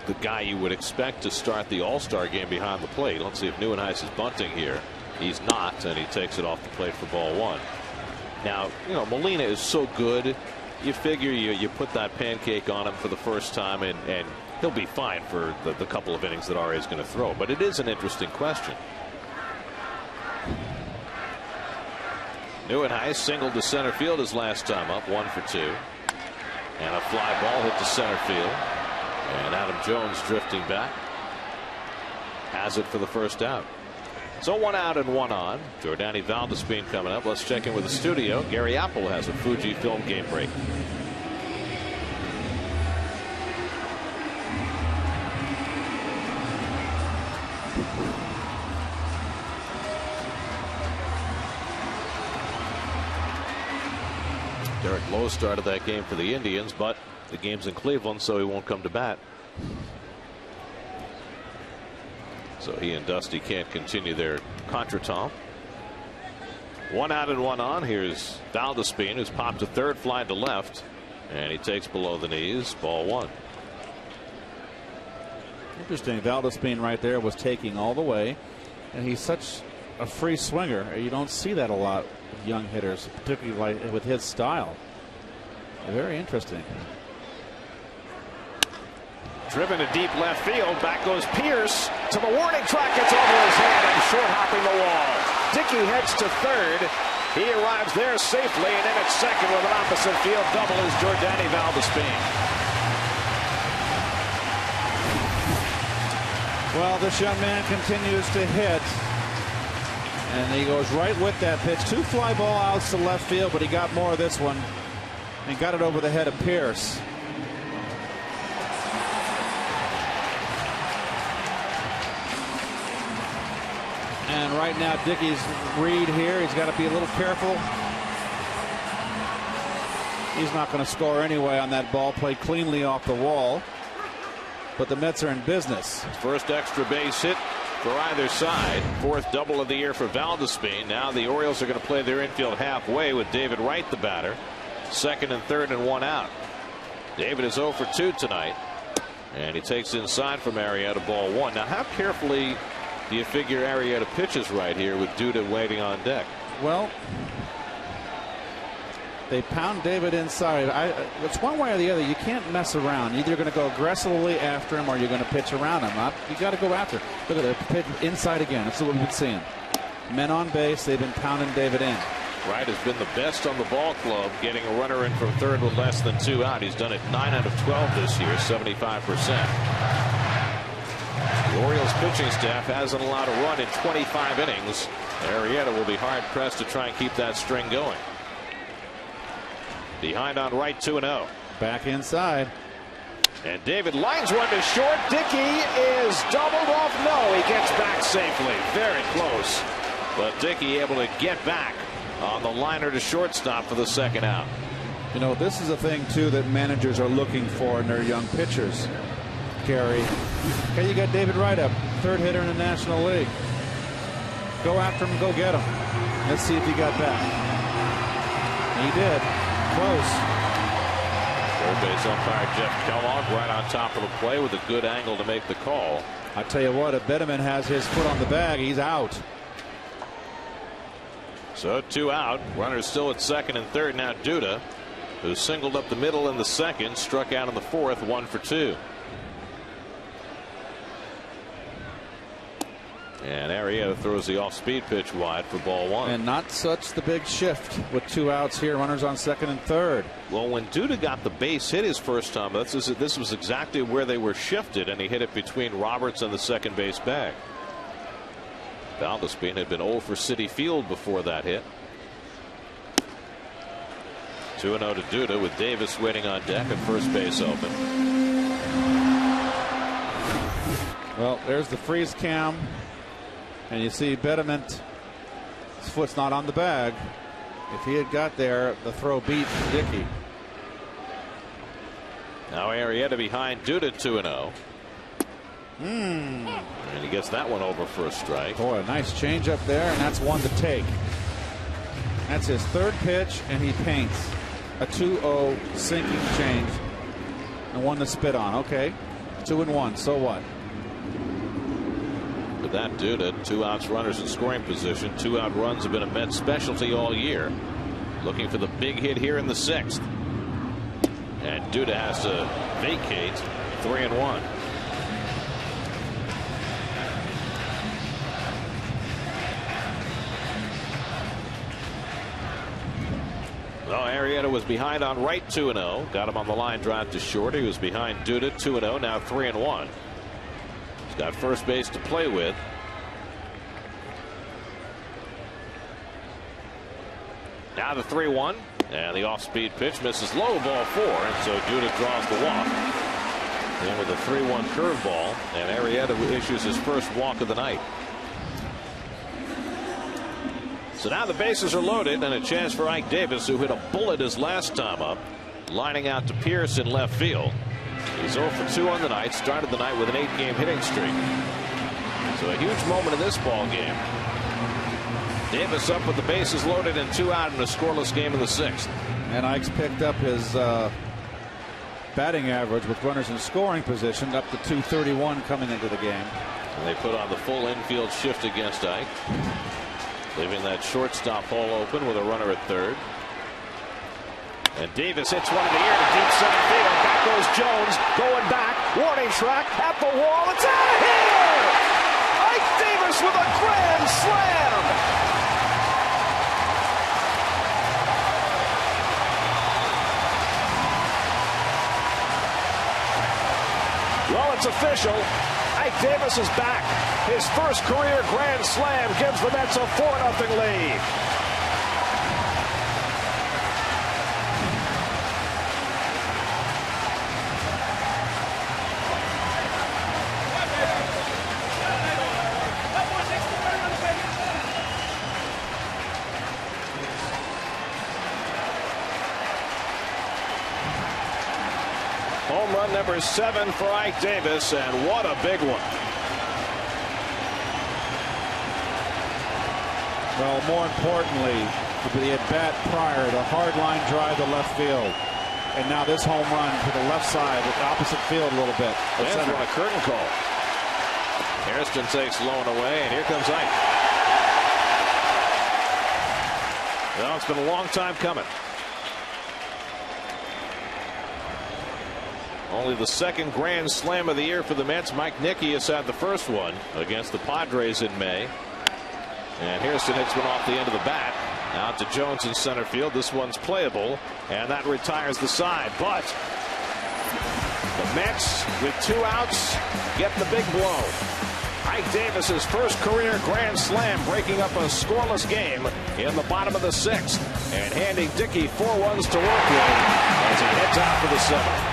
the guy you would expect to start the All-Star game behind the plate. Let's see if Nieuwenhuis is bunting here. He's not, and he takes it off the plate for ball 1. Now, you know, Molina is so good. You figure you put that pancake on him for the first time, and he'll be fine for the couple of innings that RA is going to throw. But it is an interesting question. Nieuwenhuis singled to center field his last time up, 1 for 2. And a fly ball hit to center field. And Adam Jones drifting back. Has it for the first out. So 1 out and 1 on. Jordani Valdespin coming up. Let's check in with the studio. Gary Apple has a Fujifilm game break. Derek Lowe started that game for the Indians, but the game's in Cleveland, so he won't come to bat. So he and Dusty can't continue their contretemps. 1 out and 1 on. Here's Valdespin, who's popped a third, fly to left, and he takes below the knees, ball 1. Interesting. Valdespin right there was taking all the way, and he's such a free swinger. You don't see that a lot with young hitters, particularly like with his style. Very interesting. Driven to deep left field. Back goes Pierce to the warning track. It's over his head and short hopping the wall. Dickey heads to third. He arrives there safely, and then at second with an opposite field double is Jordani Valdespin. Well, this young man continues to hit. And he goes right with that pitch. 2 fly ball outs to left field, but he got more of this one and got it over the head of Pierce. And right now, Dickey's read here. He's got to be a little careful. He's not going to score anyway on that ball. Played cleanly off the wall. But the Mets are in business. First extra base hit for either side. 4th double of the year for Valdespin. Now the Orioles are going to play their infield halfway with David Wright, the batter. 2nd and 3rd and 1 out. David is 0 for 2 tonight. And he takes inside from Arrieta, ball 1. Now, how carefully do you figure Arrieta pitches right here with Duda waiting on deck? Well, they pound David inside. It's one way or the other. You can't mess around. Either you're going to go aggressively after him or you're going to pitch around him. You got to go after him. Look at it. Pitch inside again. That's what we've been seeing. Men on base. They've been pounding David in. Wright has been the best on the ball club, getting a runner in from third with less than 2 out. He's done it 9 out of 12 this year, 75%. The Orioles pitching staff hasn't allowed a run in 25 innings. Arrieta will be hard pressed to try and keep that string going. Behind on Wright, 2-0. Back inside. And David lines one to short. Dickey is doubled off. No, he gets back safely. Very close. But Dickey able to get back on the liner to shortstop for the 2nd out. You know, this is a thing, too, that managers are looking for in their young pitchers. Gary. Okay, you got David Wright up, 3rd hitter in the National League. Go after him, go get him. Let's see if he got back. He did. Close. Third base umpire Jeff Kellogg right on top of the play with a good angle to make the call. I tell you what, if Betterman has his foot on the bag, he's out. So 2 out. Runners still at 2nd and 3rd. Now Duda, who singled up the middle in the 2nd, struck out in the 4th, 1 for 2. And Arrieta throws the off-speed pitch wide for ball 1. And not such the big shift with 2 outs here. Runners on 2nd and 3rd. Well, when Duda got the base hit his first time, this was exactly where they were shifted, and he hit it between Roberts and the second base bag. Valdespin had been 0 for Citi Field before that hit. 2-0 to Duda with Davis waiting on deck at first base open. Well, there's the freeze cam, and you see Betterment. His foot's not on the bag. If he had got there, the throw beat Dickey. Now Arrieta behind Duda 2-0. And he gets that one over for a strike. Boy, a nice change up there, and that's one to take. That's his third pitch, and he paints a 2-0 sinking change and one to spit on. Okay, 2-1. So what? With that, Duda, 2 outs, runners in scoring position. 2-out runs have been a Mets specialty all year. Looking for the big hit here in the 6th. And Duda has to vacate 3-1. Well, Arrieta was behind on right 2-0. Got him on the line drive to short. He was behind Duda 2-0. Now 3-1. He's got first base to play with. Now the 3-1. And the off-speed pitch misses low, ball 4. And so Duda draws the walk. Then with a 3-1 curveball. And Arrieta issues his first walk of the night. So now the bases are loaded and a chance for Ike Davis, who hit a bullet his last time up, lining out to Pierce in left field. He's 0 for 2 on the night, started the night with an 8-game hitting streak. So a huge moment in this ball game. Davis up with the bases loaded and 2 out in a scoreless game in the 6th. And Ike's picked up his batting average with runners in scoring position up to 231 coming into the game. And they put on the full infield shift against Ike, leaving that shortstop hole open with a runner at third. And Davis hits one in the air to deep center field. Back goes Jones, going back, warning track at the wall. It's out of here! Ike Davis with a grand slam! Well, it's official. Ike Davis is back. His first career grand slam gives the Mets a 4-0 lead. Home run number 7 for Ike Davis, and what a big one. Well, more importantly, the at-bat prior, the hard line drive to left field. And now this home run to the left side, with opposite field a little bit. That's what a curtain call. Hairston takes low and away, and here comes Ike. Well, it's been a long time coming. Only the second grand slam of the year for the Mets. Mike Dickey has had the first one against the Padres in May. And Hairston hits one off the end of the bat. Out to Jones in center field. This one's playable, and that retires the side. But the Mets, with 2 outs, get the big blow. Ike Davis's first career grand slam, breaking up a scoreless game in the bottom of the 6th, and handing Dickey 4 runs to work with as he heads out for the 7th.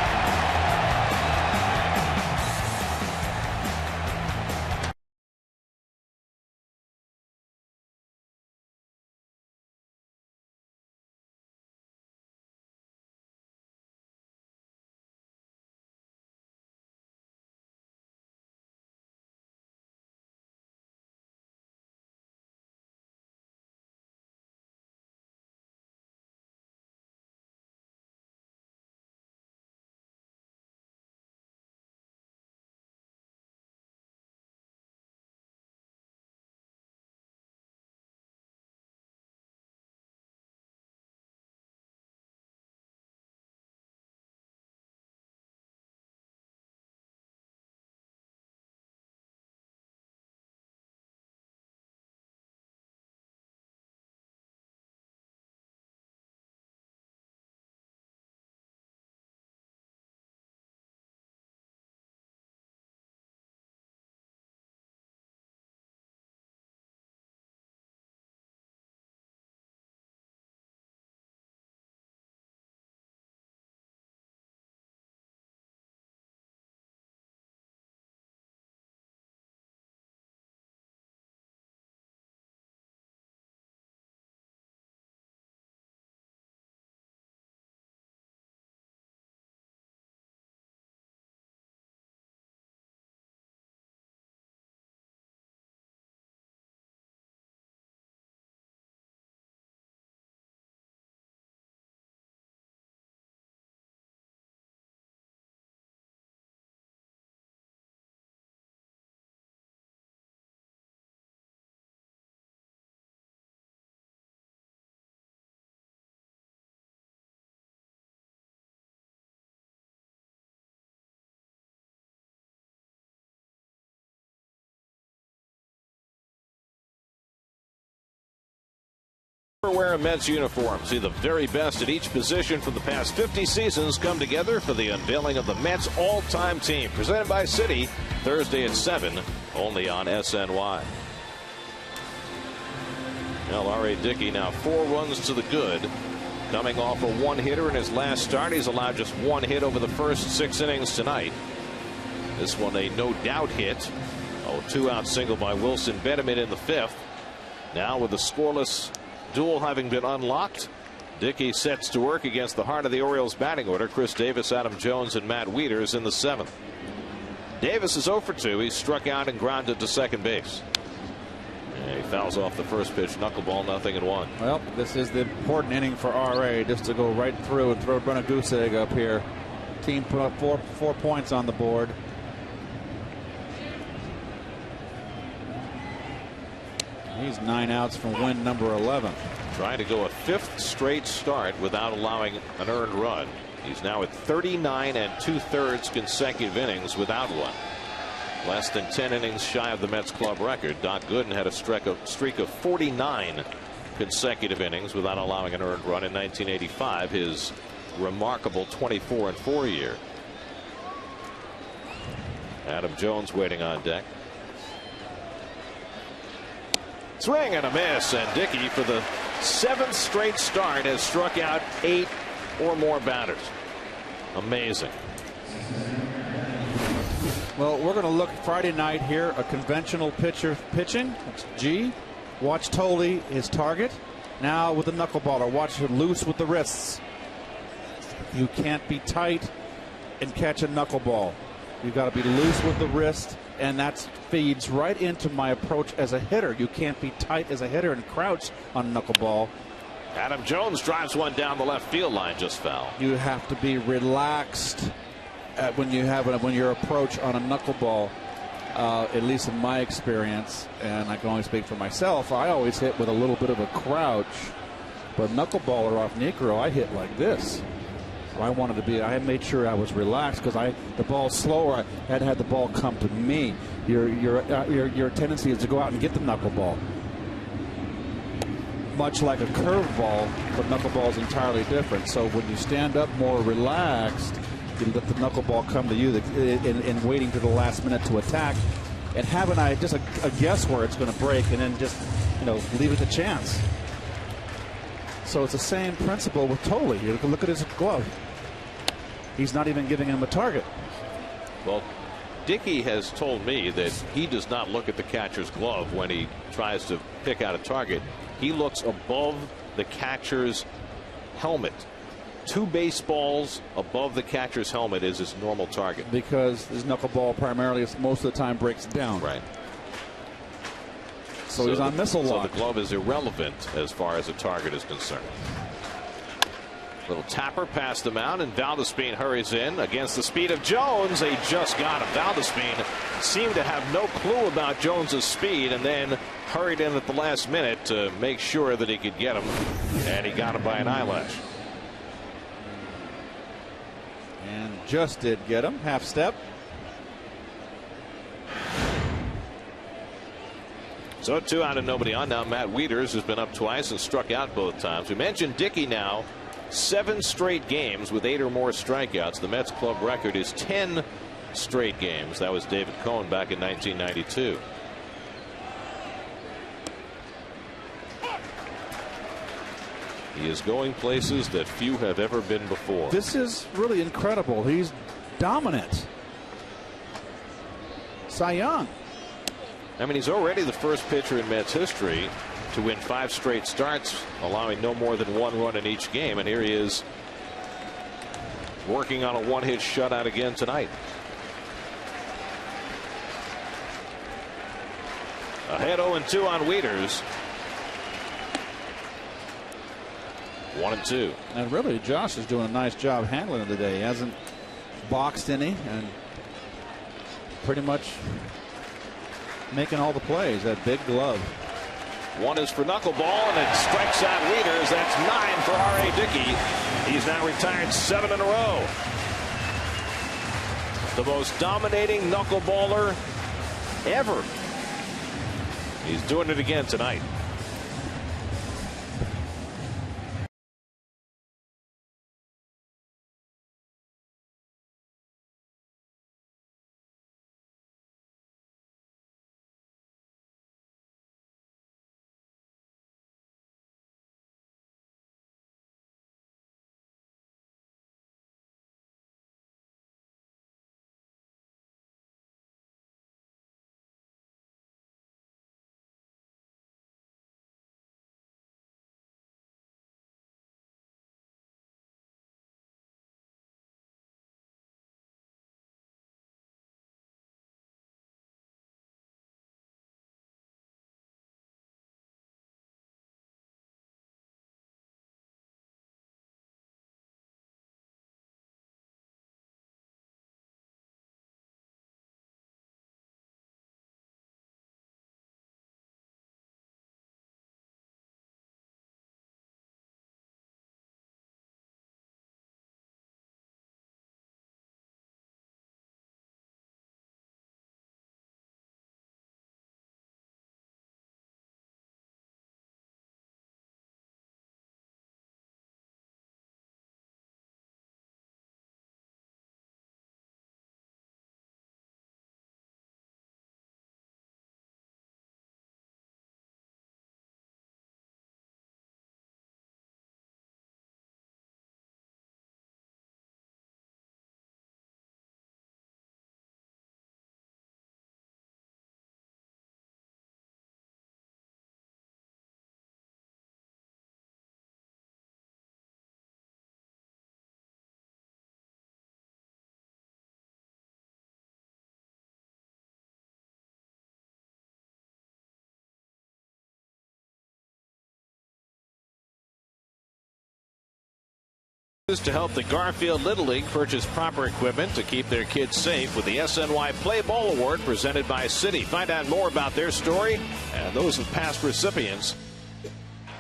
Wear a Mets uniform. See the very best at each position from the past 50 seasons come together for the unveiling of the Mets all-time team. Presented by Citi, Thursday at 7, only on SNY. Well, R.A. Dickey now 4 runs to the good. Coming off a one-hitter in his last start. He's allowed just 1 hit over the first 6 innings tonight. This one a no-doubt hit. 2-out single by Wilson Benjamin in the 5th. Now with the scoreless duel having been unlocked, Dickey sets to work against the heart of the Orioles batting order. Chris Davis, Adam Jones, and Matt Wieters in the 7th. Davis is 0 for 2. He struck out and grounded to second base. And he fouls off the first pitch. Knuckleball, 0-1. Well, this is the important inning for R.A. just to go right through and throw a goose egg up here. Team put up four points on the board. He's 9 outs from win number 11. Trying to go a 5th straight start without allowing an earned run. He's now at 39 2/3 consecutive innings without one. Less than 10 innings shy of the Mets club record. Doc Gooden had a streak of 49 consecutive innings without allowing an earned run in 1985, his remarkable 24-4 year. Adam Jones waiting on deck. Swing and a miss, and Dickey for the 7th straight start has struck out 8 or more batters. Amazing. Well, we're going to look Friday night here, a conventional pitcher pitching. That's G. Watch Tolle, his target. Now with the knuckleballer, watch him loose with the wrists. You can't be tight and catch a knuckleball. You've got to be loose with the wrist, and that feeds right into my approach as a hitter. You can't be tight as a hitter and crouch on a knuckleball. Adam Jones drives one down the left field line, just foul. You have to be relaxed when your approach on a knuckleball, at least in my experience, and I can only speak for myself. I always hit with a little bit of a crouch, but knuckleballer off Negro, I hit like this. I made sure I was relaxed because the ball's slower. I had the ball come to me. Your tendency is to go out and get the knuckleball. Much like a curveball, but knuckleball is entirely different. So when you stand up more relaxed, you let the knuckleball come to you in waiting to the last minute to attack, and having just a guess where it's going to break, and then just leave it to chance. So it's the same principle with Tolle. You can look at his glove. He's not even giving him a target. Well, Dickey has told me that he does not look at the catcher's glove when he tries to pick out a target. He looks above the catcher's helmet. 2 baseballs above the catcher's helmet is his normal target. Because his knuckleball primarily most of the time breaks down. Right. So he's on missile lock. So the glove is irrelevant as far as a target is concerned. Little tapper past the mound, and Valdespin hurries in against the speed of Jones. They just got him. Valdespin seemed to have no clue about Jones's speed, and then hurried in at the last minute to make sure that he could get him, and he got him by an eyelash. And just did get him. Half step. So 2 out and nobody on. Now Matt Wieters has been up twice and struck out both times. We mentioned Dickey now 7 straight games with 8 or more strikeouts. The Mets club record is 10 straight games. That was David Cohn back in 1992. He is going places that few have ever been before. This is really incredible. He's dominant. Cy Young. I mean, he's already the first pitcher in Mets history to win 5 straight starts, allowing no more than 1 run in each game. And here he is working on a 1-hit shutout again tonight. Ahead 0-2 on Wieters. 1-2. And really, Josh is doing a nice job handling it today. He hasn't boxed any, and pretty much making all the plays. That big glove. 1 is for knuckleball, and it strikes out Wieters. That's 9 for R.A. Dickey. He's now retired 7 in a row. The most dominating knuckleballer ever. He's doing it again tonight. To help the Garfield Little League purchase proper equipment to keep their kids safe with the SNY Play Ball Award presented by Citi. Find out more about their story and those of past recipients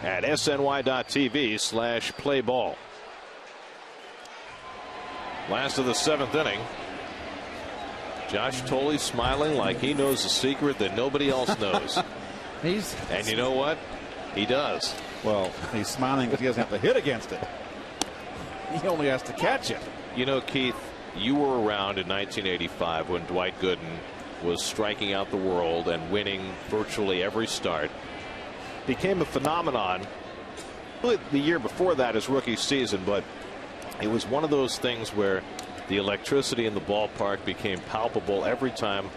at sny.tv/playball. Last of the 7th inning. Josh Thole smiling like he knows a secret that nobody else knows. And you know what? He does. Well, he's smiling because he doesn't have to hit against it. He only has to catch it. You know, Keith, you were around in 1985 when Dwight Gooden was striking out the world and winning virtually every start. Became a phenomenon the year before that, his rookie season, but it was one of those things where the electricity in the ballpark became palpable every time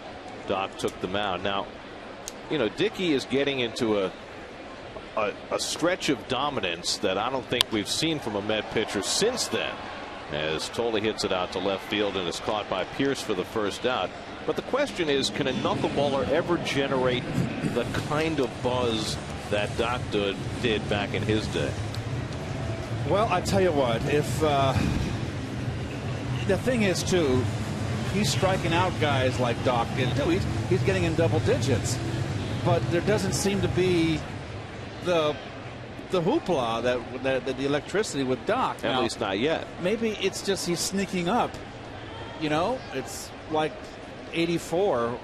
Doc took the mound. Now, you know, Dickey is getting into a stretch of dominance that I don't think we've seen from a Met pitcher since then, as Thole hits it out to left field and is caught by Pierce for the first out. But the question is, can a knuckleballer ever generate the kind of buzz that Doc did back in his day? Well, I tell you what, if the thing is, too, he's striking out guys like Doc did, too. He's getting in double digits. But there doesn't seem to be the hoopla that the electricity with Doc. At least not yet. Maybe it's just he's sneaking up. You know, it's like 84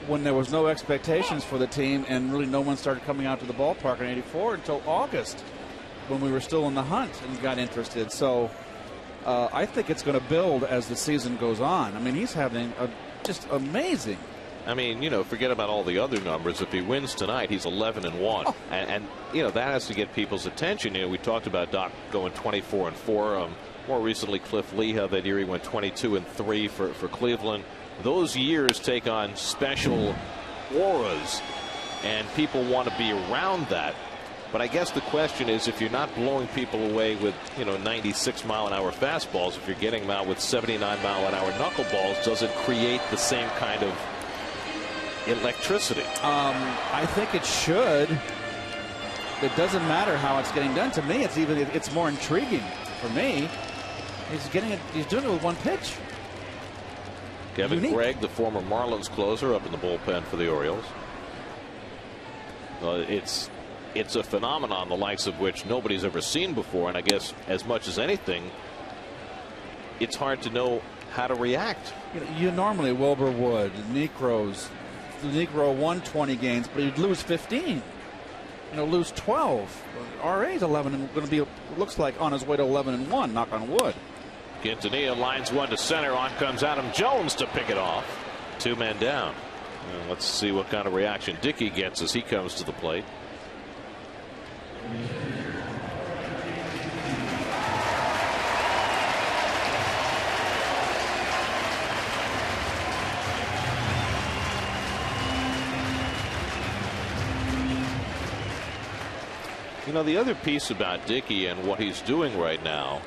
when there was no expectations for the team and really no one started coming out to the ballpark in 84 until August when we were still in the hunt and got interested. So I think it's going to build as the season goes on. I mean, he's having just amazing. I mean, you know, forget about all the other numbers. If he wins tonight, he's 11-1. Oh. And you know, that has to get people's attention. You know, we talked about Doc going 24-4. More recently, Cliff Leha that year he went 22-3 for Cleveland. Those years take on special auras, and people want to be around that. But I guess the question is, if you're not blowing people away with, you know, 96-mile-an-hour fastballs, if you're getting them out with 79-mile-an-hour knuckleballs, does it create the same kind of electricity? I think it should. It doesn't matter how it's getting done. To me, it's more intriguing. For me, he's doing it with one pitch. Kevin Gregg, the former Marlins closer, up in the bullpen for the Orioles. It's a phenomenon the likes of which nobody's ever seen before, and I guess as much as anything, it's hard to know how to react. You normally, Wilbur Wood, Negro won 20 games, but he'd lose 15. Lose 12. RA's 11 and going to be, looks like, on his way to 11-1. Knock on wood. Quintanilla lines one to center. On comes Adam Jones to pick it off. 2 men down. And let's see what kind of reaction Dickey gets as he comes to the plate. You know, the other piece about Dickey and what he's doing right now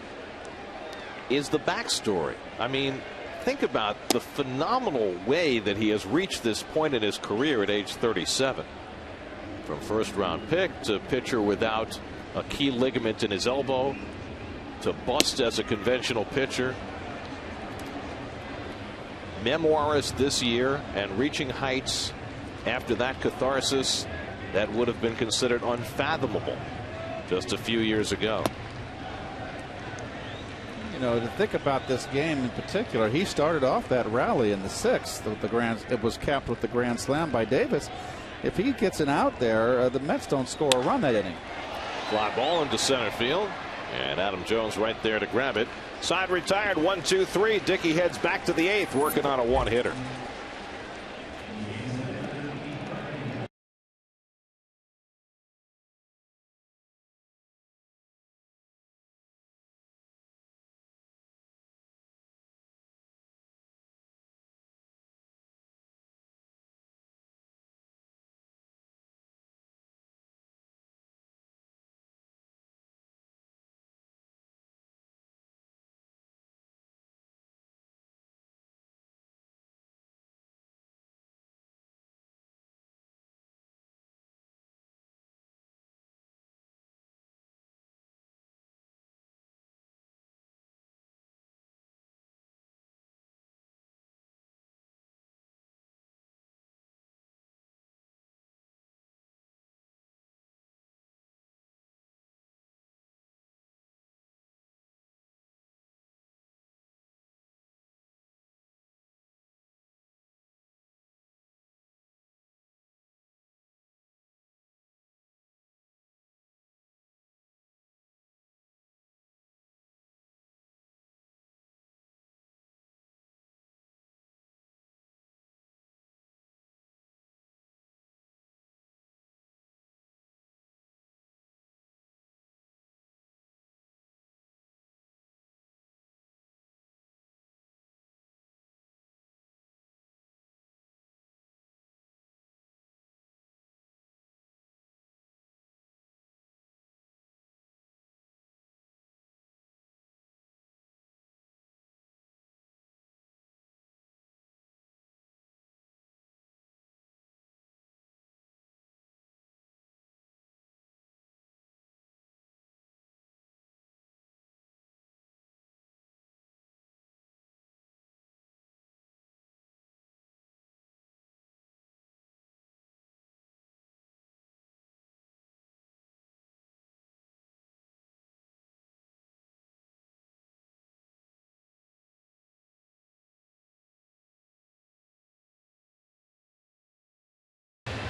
is the backstory. I mean, think about the phenomenal way that he has reached this point in his career at age 37. From first-round pick to pitcher without a key ligament in his elbow to bust as a conventional pitcher. Memoirist this year and reaching heights after that catharsis that would have been considered unfathomable just a few years ago. To think about this game in particular, he started off that rally in the 6th with it was capped with the grand slam by Davis. If he gets an out there, the Mets don't score a run that inning. Fly ball into center field, and Adam Jones right there to grab it. Side retired, 1-2-3. Dickey heads back to the 8th, working on a one-hitter.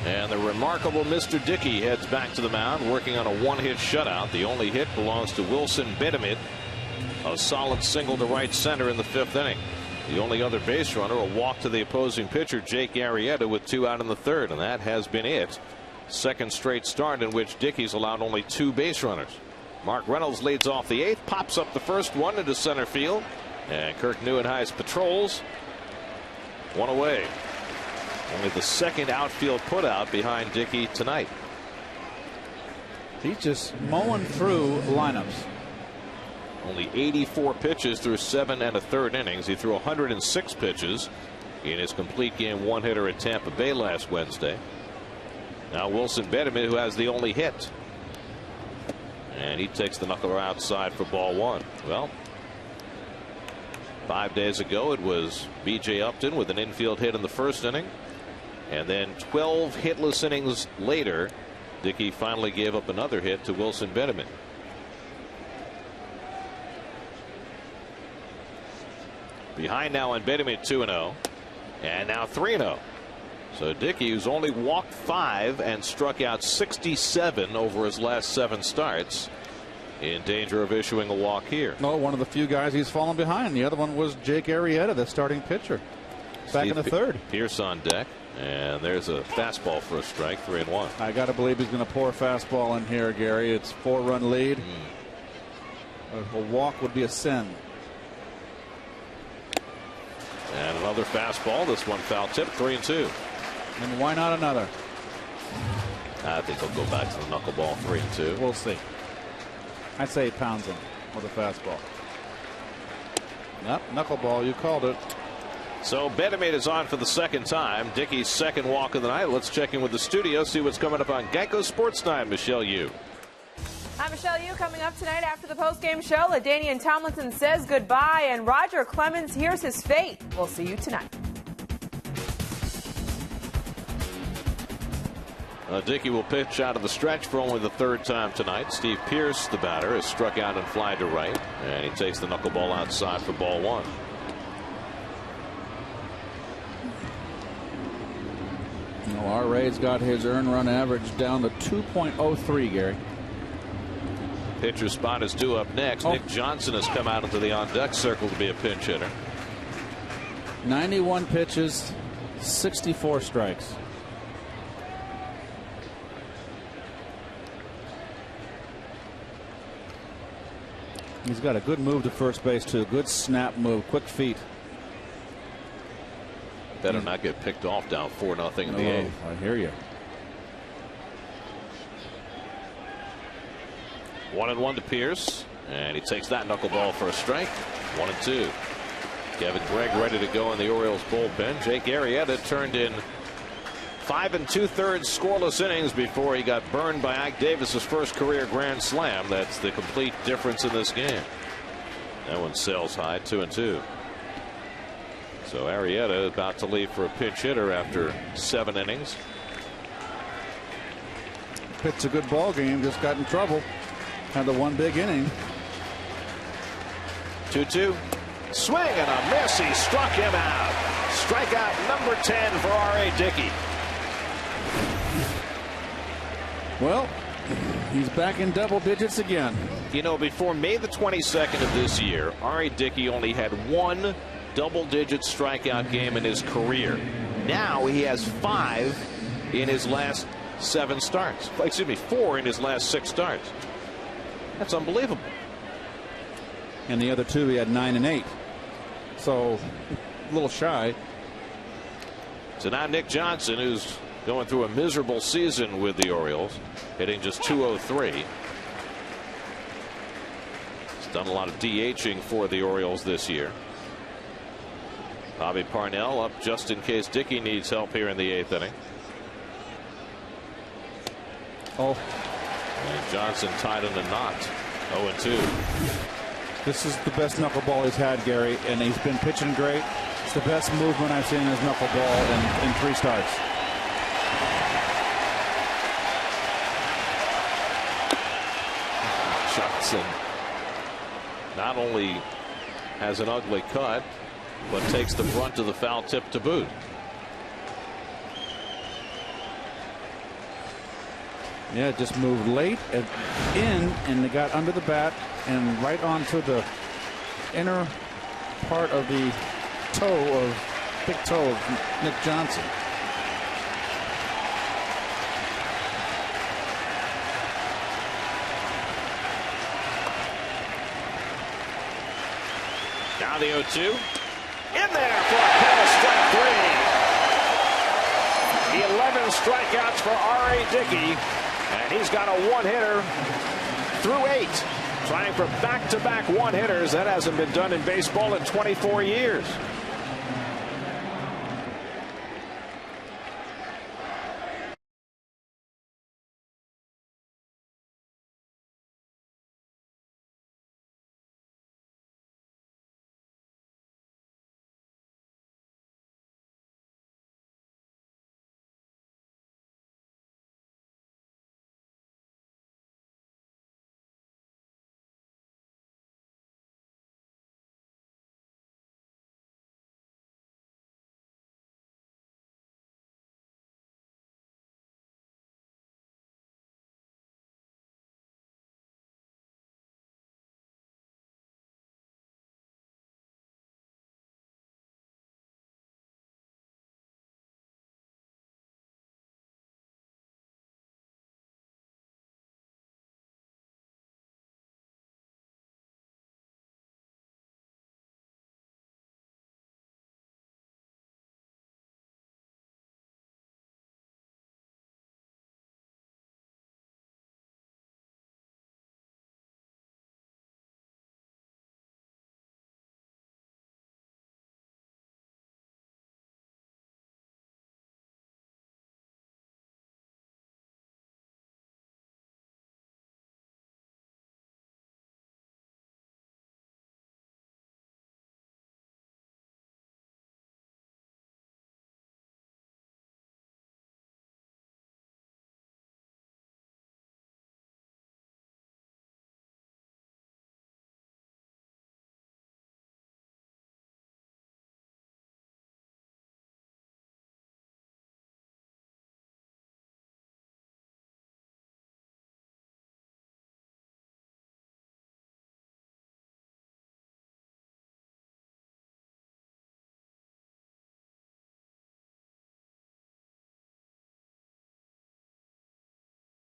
And the remarkable Mr. Dickey heads back to the mound, working on a one-hit shutout. The only hit belongs to Wilson Benjamin, a solid single to right center in the 5th inning. The only other base runner, a walk to the opposing pitcher, Jake Arrieta, with 2 out in the 3rd, and that has been it. Second straight start in which Dickey's allowed only 2 base runners. Mark Reynolds leads off the 8th, pops up the first one into center field, and Kirk Neuenhuis patrols. 1 away. Only the 2nd outfield putout behind Dickey tonight. He's just mowing through lineups. Only 84 pitches through 7 1/3 innings. He threw 106 pitches in his complete game one-hitter at Tampa Bay last Wednesday. Now Wilson Benjamin, who has the only hit. And he takes the knuckler outside for ball 1. Well, 5 days ago it was B.J. Upton with an infield hit in the 1st inning. And then 12 hitless innings later, Dickey finally gave up another hit to Wilson Benjamin. Behind now on Benjamin, 2-0, and now 3-0. So Dickey, who's only walked 5 and struck out 67 over his last 7 starts, in danger of issuing a walk here. No, one of the few guys he's fallen behind. The other one was Jake Arrieta, the starting pitcher, back in the 3rd. Pierce on deck, and there's a fastball for a strike, 3-1. I got to believe he's going to pour a fastball in here, Gary. It's 4-run lead. A walk would be a sin. And another fastball. This one foul tip, 3-2. And why not another? I think he'll go back to the knuckleball, 3-2. We'll see. I'd say he pounds him with a fastball. Nope, knuckleball. You called it. So Benjamin is on for the 2nd time. Dickey's 2nd walk of the night. Let's check in with the studio, see what's coming up on Geico Sports Time. Michelle Yu. Hi, Michelle Yu. Coming up tonight after the postgame show, LaDainian Tomlinson says goodbye, and Roger Clemens hears his fate. We'll see you tonight. Dickey will pitch out of the stretch for only the 3rd time tonight. Steve Pierce, the batter, is struck out and fly to right, and he takes the knuckleball outside for ball 1. R-Ray's got his earned run average down to 2.03, Gary. Pitcher spot is due up next. Nick Johnson has come out into the on-deck circle to be a pinch hitter. 91 pitches, 64 strikes. He's got a good move to first base, too. Good snap move, quick feet. Better not get picked off down 4-0 in the 8th. I hear you. 1-1 to Pierce, and he takes that knuckleball for a strike. 1-2. Kevin Gregg ready to go in the Orioles bullpen. Jake Arrieta turned in 5 2/3 scoreless innings before he got burned by Ike Davis's first career grand slam. That's the complete difference in this game. That one sails high, 2-2. So Arrieta about to leave for a pinch hitter after 7 innings. Pitched a good ball game, just got in trouble. Had the one big inning. 2-2. Swing and a miss. He struck him out. Strikeout number 10 for R.A. Dickey. Well, he's back in double digits again. You know, before May the 22nd of this year, R.A. Dickey only had 1 double-digit strikeout game in his career. Now he has 5 in his last 7 starts. Excuse me, 4 in his last 6 starts. That's unbelievable. And the other 2, he had 9 and 8. So a little shy. So now Nick Johnson, who's going through a miserable season with the Orioles, hitting just .203. He's done a lot of DHing for the Orioles this year. Bobby Parnell up just in case Dickey needs help here in the 8th inning. And Johnson tied in a knot. 0-2. This is the best knuckleball he's had, Gary, and he's been pitching great. It's the best movement I've seen in his knuckleball in 3 starts. Johnson not only has an ugly cut, but takes the brunt of the foul tip to boot. Yeah, just moved late in, and they got under the bat and right onto the inner part of the big toe of Nick Johnson. Now the 0-2. In there for a call, strike 3. The 11 strikeouts for R.A. Dickey. And he's got a one-hitter through 8. Trying for back-to-back one-hitters. That hasn't been done in baseball in 24 years.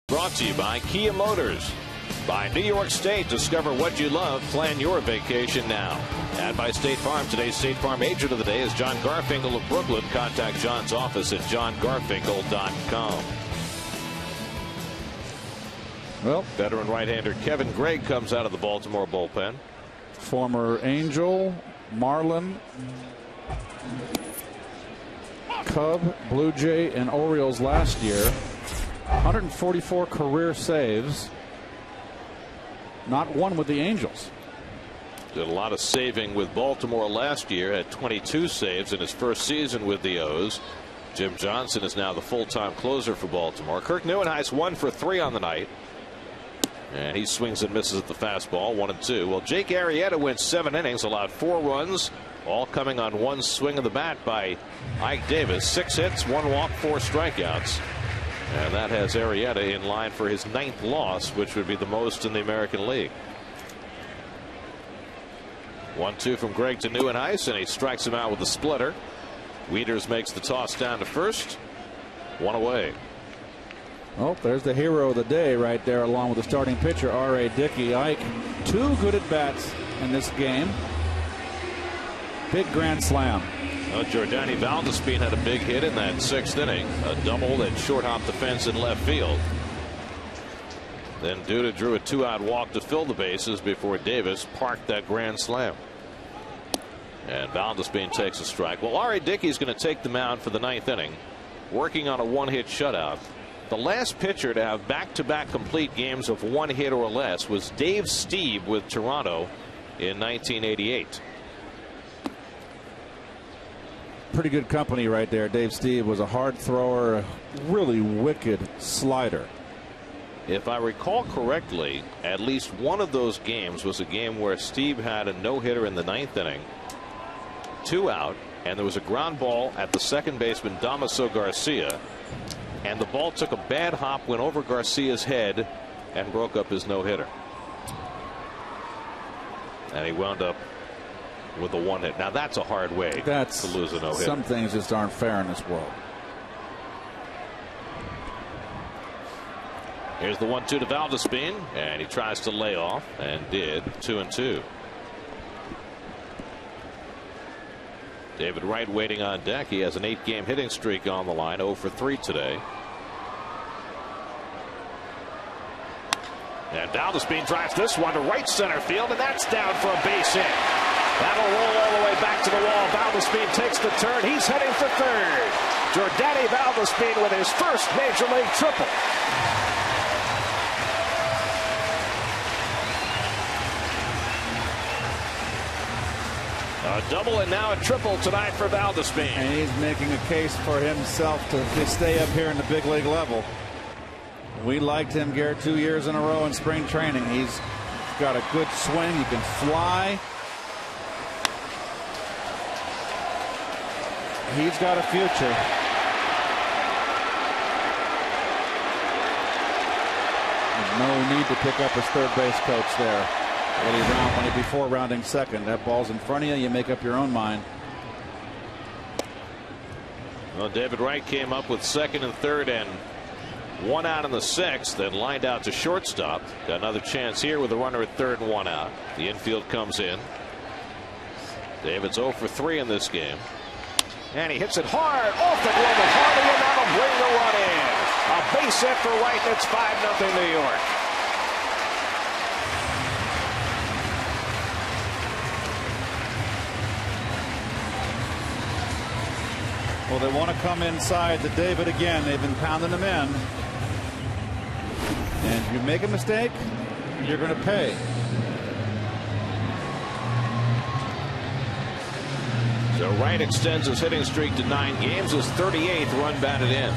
Brought to you by Kia Motors. By New York State. Discover what you love. Plan your vacation now. And by State Farm. Today's State Farm agent of the day is John Garfinkel of Brooklyn. Contact John's office at johngarfinkel.com. Well, veteran right-hander Kevin Gregg comes out of the Baltimore bullpen. Former Angel, Marlin, Cub, Blue Jay, and Orioles last year. 144 career saves. Not one with the Angels. Did a lot of saving with Baltimore last year. Had 22 saves in his first season with the O's. Jim Johnson is now the full-time closer for Baltimore. Kirk Neuenhuis 1 for 3 on the night. And he swings and misses at the fastball, 1-2. Well, Jake Arrieta went 7 innings, allowed 4 runs, all coming on one swing of the bat by Ike Davis. 6 hits, 1 walk, 4 strikeouts. And that has Arrieta in line for his 9th loss, which would be the most in the American League. 1-2 from Gregg to Neuenhuis, and he strikes him out with a splitter. Wieters makes the toss down to first. 1 away. Oh, there's the hero of the day right there, along with the starting pitcher, R.A. Dickey. Ike, 2 good at bats in this game. Big grand slam. Jordani Valdespin had a big hit in that 6th inning. A double that short hopped the fence in left field. Then Duda drew a 2-out walk to fill the bases before Davis parked that grand slam. And Valdespin takes a strike. Well, R.A. Dickey's going to take the mound for the 9th inning, working on a 1-hit shutout. The last pitcher to have back-to-back complete games of 1 hit or less was Dave Stieb with Toronto in 1988. Pretty good company right there. Dave Stieb was a hard thrower, a really wicked slider. If I recall correctly, at least one of those games was a game where Stieb had a no-hitter in the 9th inning, 2 out, and there was a ground ball at the second baseman Damaso Garcia. and the ball took a bad hop, went over Garcia's head, and broke up his no-hitter. And he wound up with a 1-hit. Now that's a hard way to lose a no-hitter. Some things just aren't fair in this world. Here's the 1-2 to Valdespin, and he tries to lay off, and did. 2-2. David Wright waiting on deck. He has an 8-game hitting streak on the line. 0 for 3 today. And Valdespin drives this one to right center field, and that's down for a base hit. That'll roll all the way back to the wall. Valdespin takes the turn. He's heading for third. Jordany Valdespin with his first major league triple. A double and now a triple tonight for Valdespin. And he's making a case for himself to stay up here in the big league level. We liked him, Garrett, 2 years in a row in spring training. He's got a good swing. He can fly. He's got a future. There's no need to pick up his third base coach there. Before rounding second. That ball's in front of you. You make up your own mind. Well, David Wright came up with second and third and 1 out in the 6th, then lined out to shortstop. Got another chance here with a runner at third and 1 out. The infield comes in. David's 0 for 3 in this game. And he hits it hard off the glove of Hardy, and that'll bring the run in. A base hit for Wright, and it's 5-0 New York. Well, they want to come inside to David again. They've been pounding him in. And if you make a mistake, you're going to pay. So Wright extends his hitting streak to 9 games, his 38th run batted in.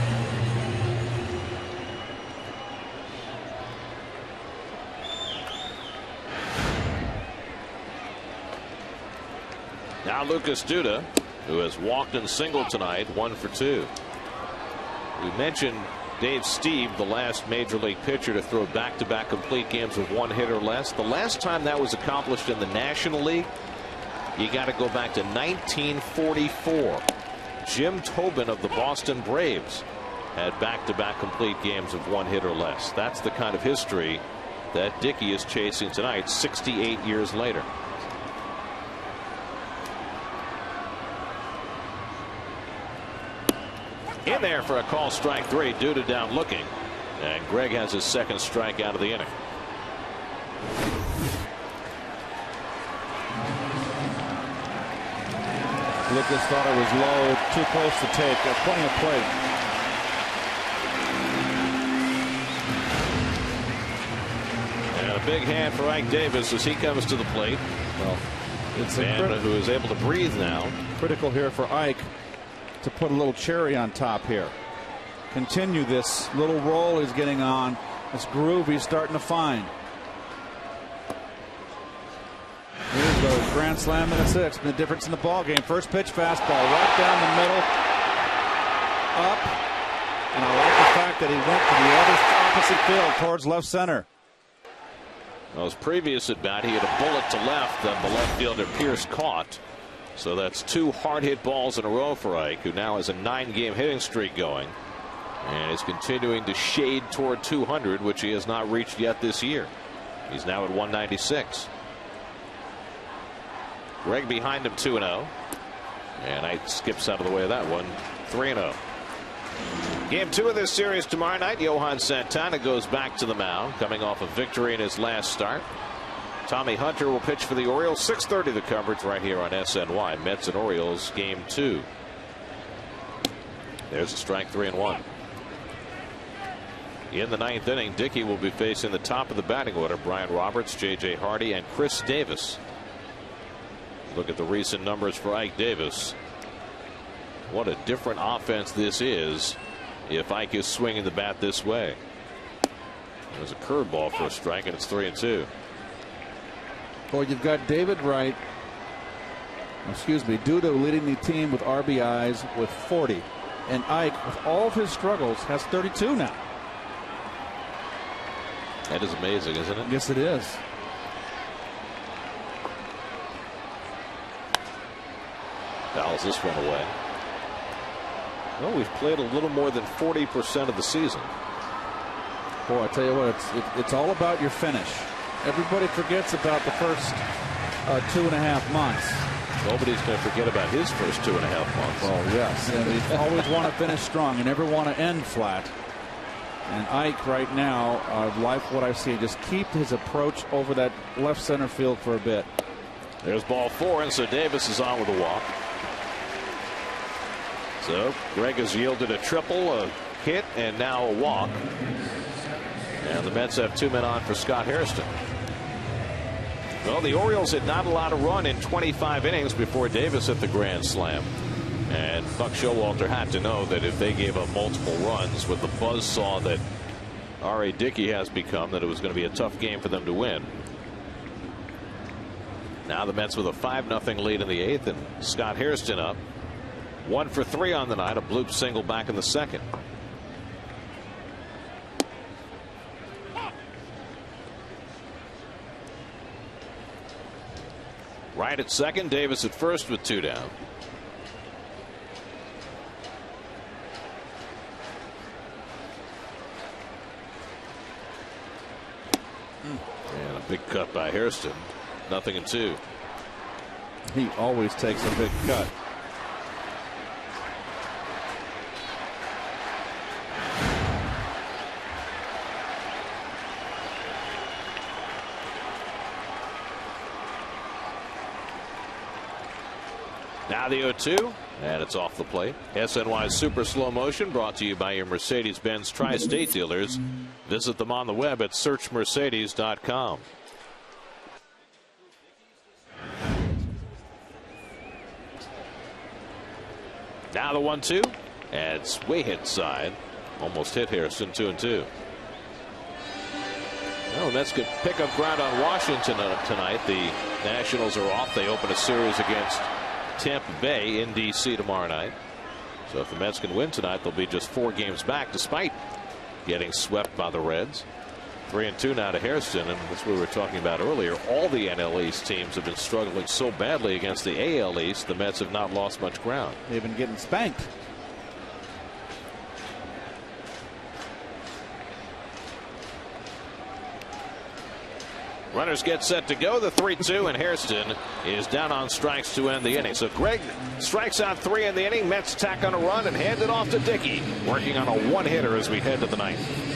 Now Lucas Duda, who has walked and singled tonight, 1 for 2. We mentioned Dave Steve, the last major league pitcher to throw back-to-back complete games with 1 hit or less. The last time that was accomplished in the National League, you got to go back to 1944. Jim Tobin of the Boston Braves had back-to-back complete games of 1 hit or less. That's the kind of history that Dickey is chasing tonight, 68 years later. In there for a call, strike 3. Duda down looking, and Greg has his second strikeout of the inning. Lucas thought it was low, too close to take. Plenty of plate. And a big hand for Ike Davis as he comes to the plate. Well, it's a man who is able to breathe now. Critical here for Ike to put a little cherry on top here. Continue this little roll he's getting on. This groove he's starting to find. Here's the grand slam in the 6th. The difference in the ball game. First pitch fastball right down the middle. Up. And I like the fact that he went to the other opposite field towards left center. Well, his previous at bat, he had a bullet to left that the left fielder Pierce caught. So that's 2 hard hit balls in a row for Ike, who now has a 9-game hitting streak going and is continuing to shade toward 200, which he has not reached yet this year. He's now at 196. Greg behind him 2-0, and Ike skips out of the way of that one, 3-0. Game 2 of this series tomorrow night. Johan Santana goes back to the mound, coming off a victory in his last start. Tommy Hunter will pitch for the Orioles. 6:30 the coverage right here on SNY. Mets and Orioles game 2. There's a strike, 3-1. In the 9th inning, Dickey will be facing the top of the batting order. Brian Roberts, J.J. Hardy, and Chris Davis. Look at the recent numbers for Ike Davis. What a different offense this is if Ike is swinging the bat this way. There's a curveball for a strike, and it's 3-2. Well, you've got David Wright, Duda leading the team with RBIs with 40. And Ike, with all of his struggles, has 32 now. That is amazing, isn't it? Yes, it is. Fouls this one away. Well, we've played a little more than 40% of the season. Boy, I tell you what, it's all about your finish. Everybody forgets about the first 2.5 months. Nobody's going to forget about his first 2.5 months. Well, yes, and we always want to finish strong and never want to end flat. And Ike right now, I like what I see. Just keep his approach over that left center field for a bit. There's ball 4, and so Davis is on with a walk. So Greg has yielded a triple, a hit, and now a walk. And the Mets have 2 men on for Scott Hairston. Well, the Orioles had not allowed a run in 25 innings before Davis hit the grand slam. And Buck Showalter had to know that if they gave up multiple runs with the buzzsaw that R.A. Dickey has become, that it was going to be a tough game for them to win. Now the Mets with a 5-0 lead in the 8th, and Scott Hairston up 1 for 3 on the night, a bloop single back in the 2nd. Right at 2nd, Davis at 1st with 2 down. And a big cut by Hairston. 0-2. He always takes a big cut. Now the 0-2, and it's off the plate. SNY's Super Slow Motion brought to you by your Mercedes-Benz Tri-State dealers. Visit them on the web at searchmercedes.com. Now the 1-2, and it's way hit side. Almost hit Hairston. 2-2. Well, the Mets could pick up ground on Washington tonight. The Nationals are off. They open a series against Tampa Bay in D.C. tomorrow night. So if the Mets can win tonight, they'll be just 4 games back despite getting swept by the Reds. 3-2 now to Hairston, and that's what we were talking about earlier. All the NL East teams have been struggling so badly against the AL East. The Mets have not lost much ground. They've been getting spanked. Runners get set to go. The 3-2, and Hairston is down on strikes to end the inning. So Greg strikes out 3 in the inning. Mets tack on a run and hand it off to Dickey, working on a 1-hitter as we head to the 9th.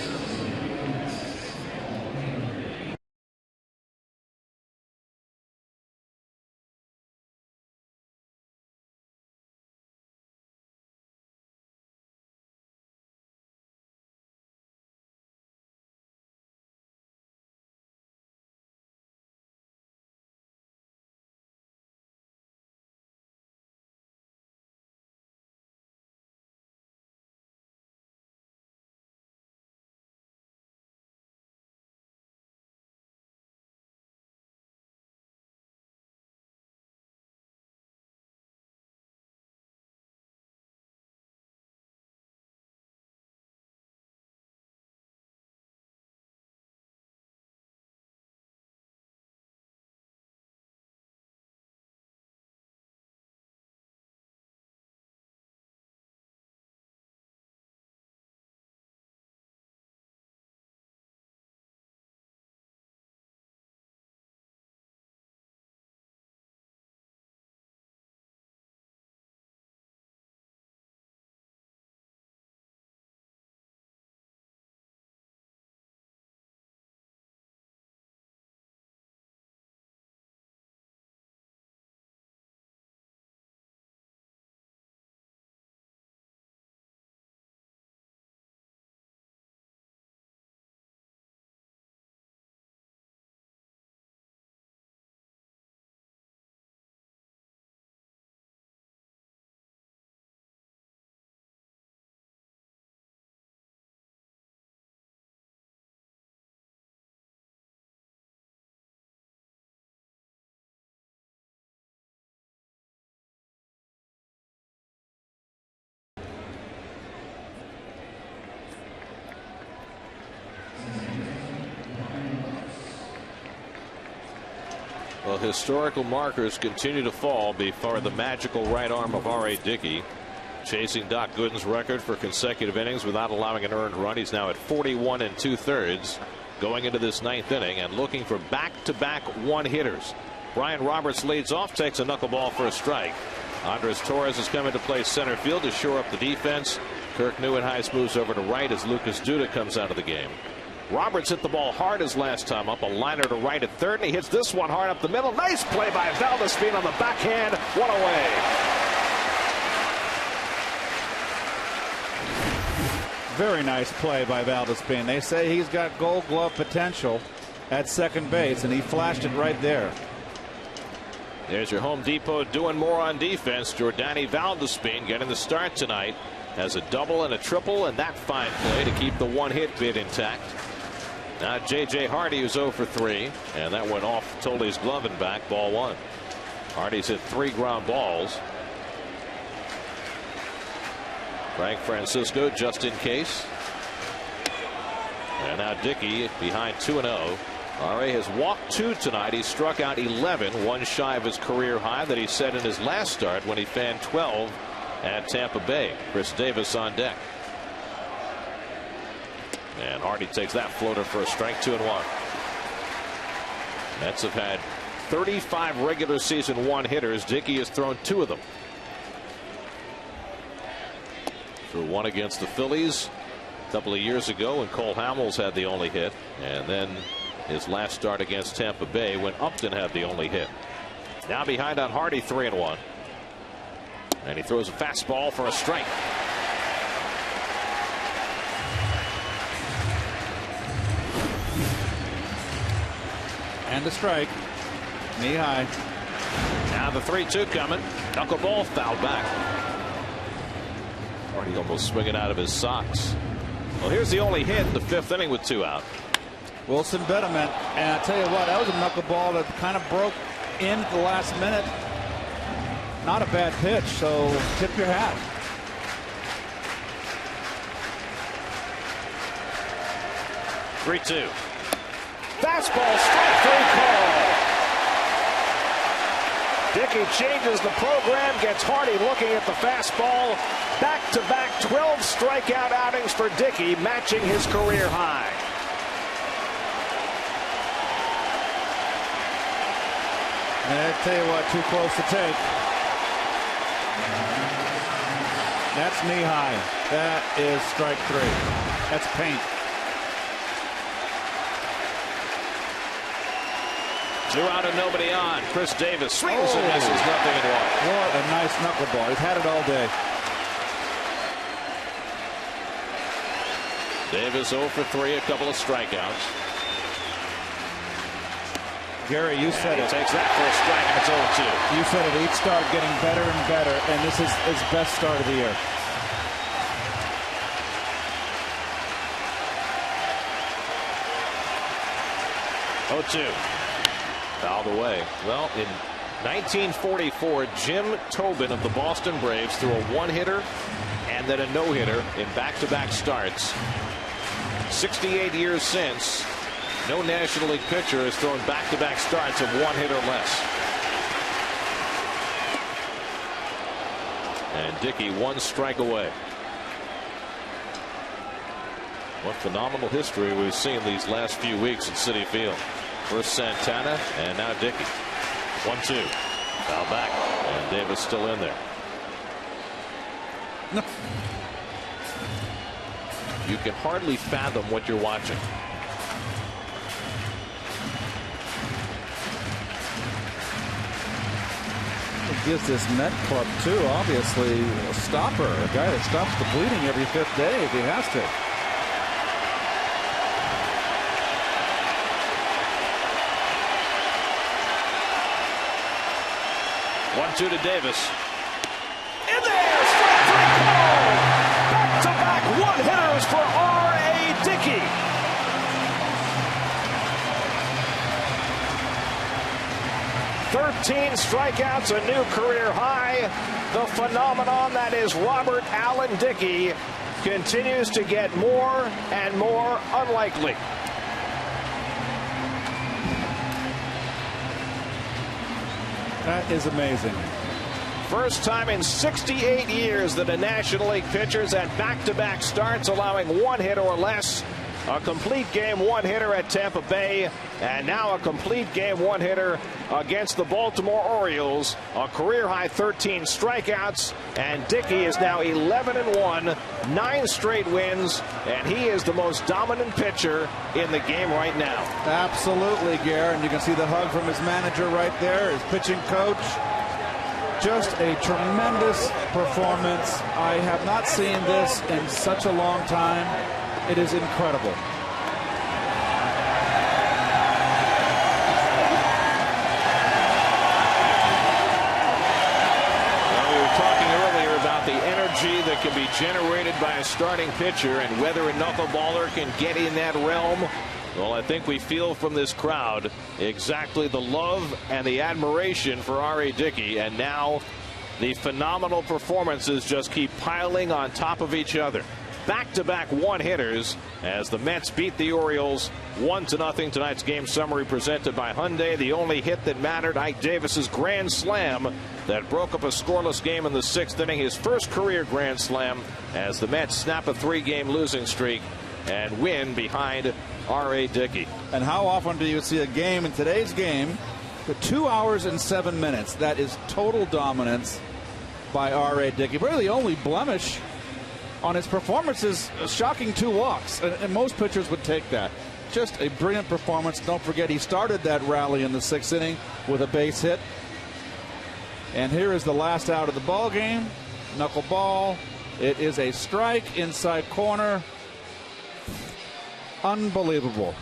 Well, historical markers continue to fall before the magical right arm of R.A. Dickey, chasing Doc Gooden's record for consecutive innings without allowing an earned run. He's now at 41 2/3 going into this 9th inning and looking for back-to-back one-hitters. Brian Roberts leads off, takes a knuckleball for a strike. Andres Torres is coming to play center field to shore up the defense. Kirk Neuenhuis moves over to right as Lucas Duda comes out of the game. Roberts hit the ball hard his last time up, a liner to right at third, and he hits this one hard up the middle. Nice play by Valdespin on the backhand. One away. Very nice play by Valdespin. They say he's got Gold Glove potential at second base, and he flashed it right there. There's your Home Depot doing more on defense. Jordani Valdespin getting the start tonight. Has a double and a triple, and that fine play to keep the one-hit bid intact. Now J.J. Hardy, who's 0 for 3, and that went off Tolley's glove and back, ball 1. Hardy's hit 3 ground balls. Frank Francisco just in case. And now Dickey behind 2-0. R.A. has walked 2 tonight. He struck out 11, one shy of his career high that he set in his last start when he fanned 12 at Tampa Bay. Chris Davis on deck. And Hardy takes that floater for a strike, 2-1. Mets have had 35 regular season one-hitters. Dickey has thrown 2 of them. Threw 1 against the Phillies a couple of years ago when Cole Hamels had the only hit, and then his last start against Tampa Bay when Upton had the only hit. Now behind on Hardy, 3-1. And he throws a fastball for a strike. And the strike. Knee high. Now the 3-2 coming. Knuckleball fouled back. Hardy almost swinging out of his socks. Well, here's the only hit in the 5th inning with 2 out. Wilson Betterment, and I tell you what, that was a knuckleball that kind of broke in at the last minute. Not a bad pitch, so tip your hat. Three-two. Fastball, strike 3 call. Dickey changes the program, gets Hardy looking at the fastball. Back-to-back 12 strikeout outings for Dickey, matching his career high. And I tell you what, too close to take. That's knee high. That is strike 3. That's paint. 2 out and nobody on. Chris Davis swings and misses, nothing at all. What a nice knuckleball. He's had it all day. Davis 0 for 3, a couple of strikeouts. Gary, you said it. Takes that for a strike, and it's 0-2. You said it. Each start getting better and better, and this is his best start of the year. Fouled away. Well, in 1944, Jim Tobin of the Boston Braves threw a one-hitter and then a no-hitter in back-to-back starts. 68 years since, no National League pitcher has thrown back-to-back starts of one hit or less. And Dickey 1 strike away. What phenomenal history we've seen these last few weeks at Citi Field. First Santana and now Dickey. 1-2. Foul back. And Davis still in there. No. You can hardly fathom what you're watching. It gives this Met club, too, obviously, a stopper. A guy that stops the bleeding every 5th day if he has to. One-two to Davis. In there! Strike 3 call! Back-to-back one-hitters for R.A. Dickey. "13 strikeouts, a new career high. The phenomenon that is Robert Allen Dickey continues to get more and more unlikely." That is amazing. First time in 68 years that a National League pitcher's had back-to-back starts, allowing one hit or less. A complete game one-hitter at Tampa Bay, and now a complete game one-hitter against the Baltimore Orioles. A career-high 13 strikeouts, and Dickey is now 11-1, 9 straight wins, and he is the most dominant pitcher in the game right now. Absolutely, Gare, and you can see the hug from his manager right there, his pitching coach. Just a tremendous performance. I have not seen this in such a long time. It is incredible. Well, we were talking earlier about the energy that can be generated by a starting pitcher and whether a knuckleballer can get in that realm. Well, I think we feel from this crowd exactly the love and the admiration for R.A. Dickey, and now the phenomenal performances just keep piling on top of each other. Back-to-back one-hitters as the Mets beat the Orioles 1-0. Tonight's game summary presented by Hyundai. The only hit that mattered, Ike Davis's grand slam that broke up a scoreless game in the 6th inning. His first career grand slam as the Mets snap a 3-game losing streak and win behind R.A. Dickey. And how often do you see a game in today's game for 2 hours and 7 minutes? That is total dominance by R.A. Dickey. Really the only blemish on his performance is a shocking 2 walks, and most pitchers would take that. Just a brilliant performance. Don't forget he started that rally in the 6th inning with a base hit. And here is the last out of the ball game. Knuckleball. It is a strike inside corner. Unbelievable.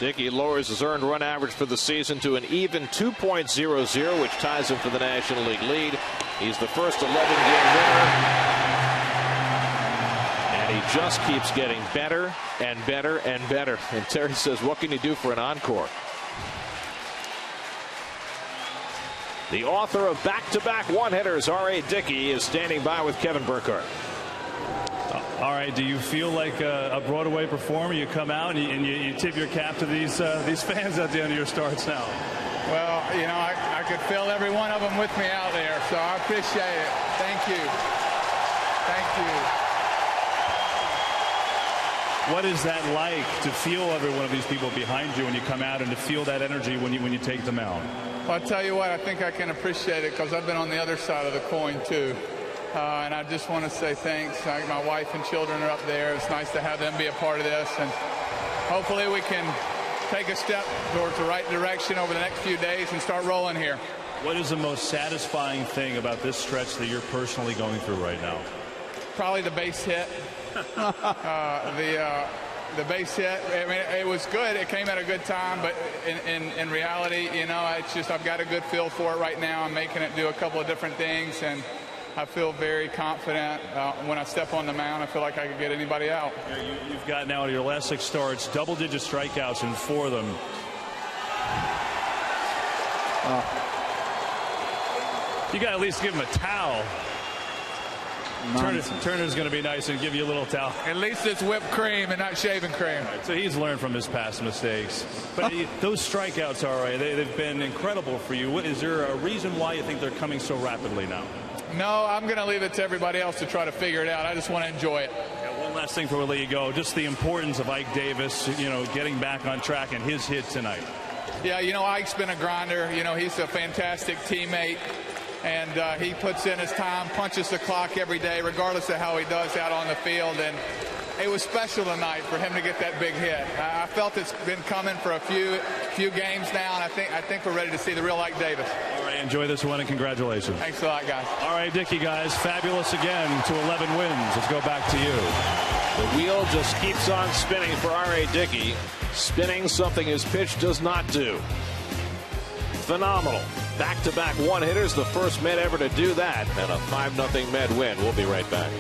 Dickey lowers his earned run average for the season to an even 2.00, which ties him for the National League lead. He's the first 11-game winner. And he just keeps getting better and better and better. And Terry says, what can you do for an encore? The author of back-to-back one-hitters, R.A. Dickey, is standing by with Kevin Burkhardt. All right, do you feel like a Broadway performer? You come out and you tip your cap to these fans at the end of your starts now. Well, you know, I could feel every one of them with me out there, so I appreciate it. Thank you. Thank you. What is that like to feel every one of these people behind you when you come out and to feel that energy when you take them out? Well, I'll tell you what, I think I can appreciate it because I've been on the other side of the coin, too. And I just want to say thanks. My wife and children are up there. It's nice to have them be a part of this. And hopefully we can take a step towards the right direction over the next few days and start rolling here. What is the most satisfying thing about this stretch that you're personally going through right now? Probably the base hit. The base hit, I mean, it was good. It came at a good time, but in reality, you know, it's just I've got a good feel for it right now. I'm making it do a couple of different things, and I feel very confident when I step on the mound. I feel like I could get anybody out. You've got now your last 6 starts, double-digit strikeouts in 4 of them. You got to at least give him a towel. Turner's going to be nice and give you a little towel. At least it's whipped cream and not shaving cream. Right, so he's learned from his past mistakes. But those strikeouts, all right, they've been incredible for you. Is there a reason why you think they're coming so rapidly now? No, I'm going to leave it to everybody else to try to figure it out. I just want to enjoy it. Yeah, one last thing before we let you go. Just the importance of Ike Davis, you know, getting back on track and his hit tonight. Yeah, you know, Ike's been a grinder. You know, he's a fantastic teammate. And he puts in his time, punches the clock every day, regardless of how he does out on the field. And it was special tonight for him to get that big hit. I felt it's been coming for a few games now, and I think we're ready to see the real Ike Davis. All right, enjoy this one, and congratulations. Thanks a lot, guys. All right, Dickey, guys, fabulous again to 11 wins. Let's go back to you. The wheel just keeps on spinning for R.A. Dickey, spinning something his pitch does not do. Phenomenal. Back-to-back one-hitters, the first Met ever to do that, and a 5-0 Met win. We'll be right back.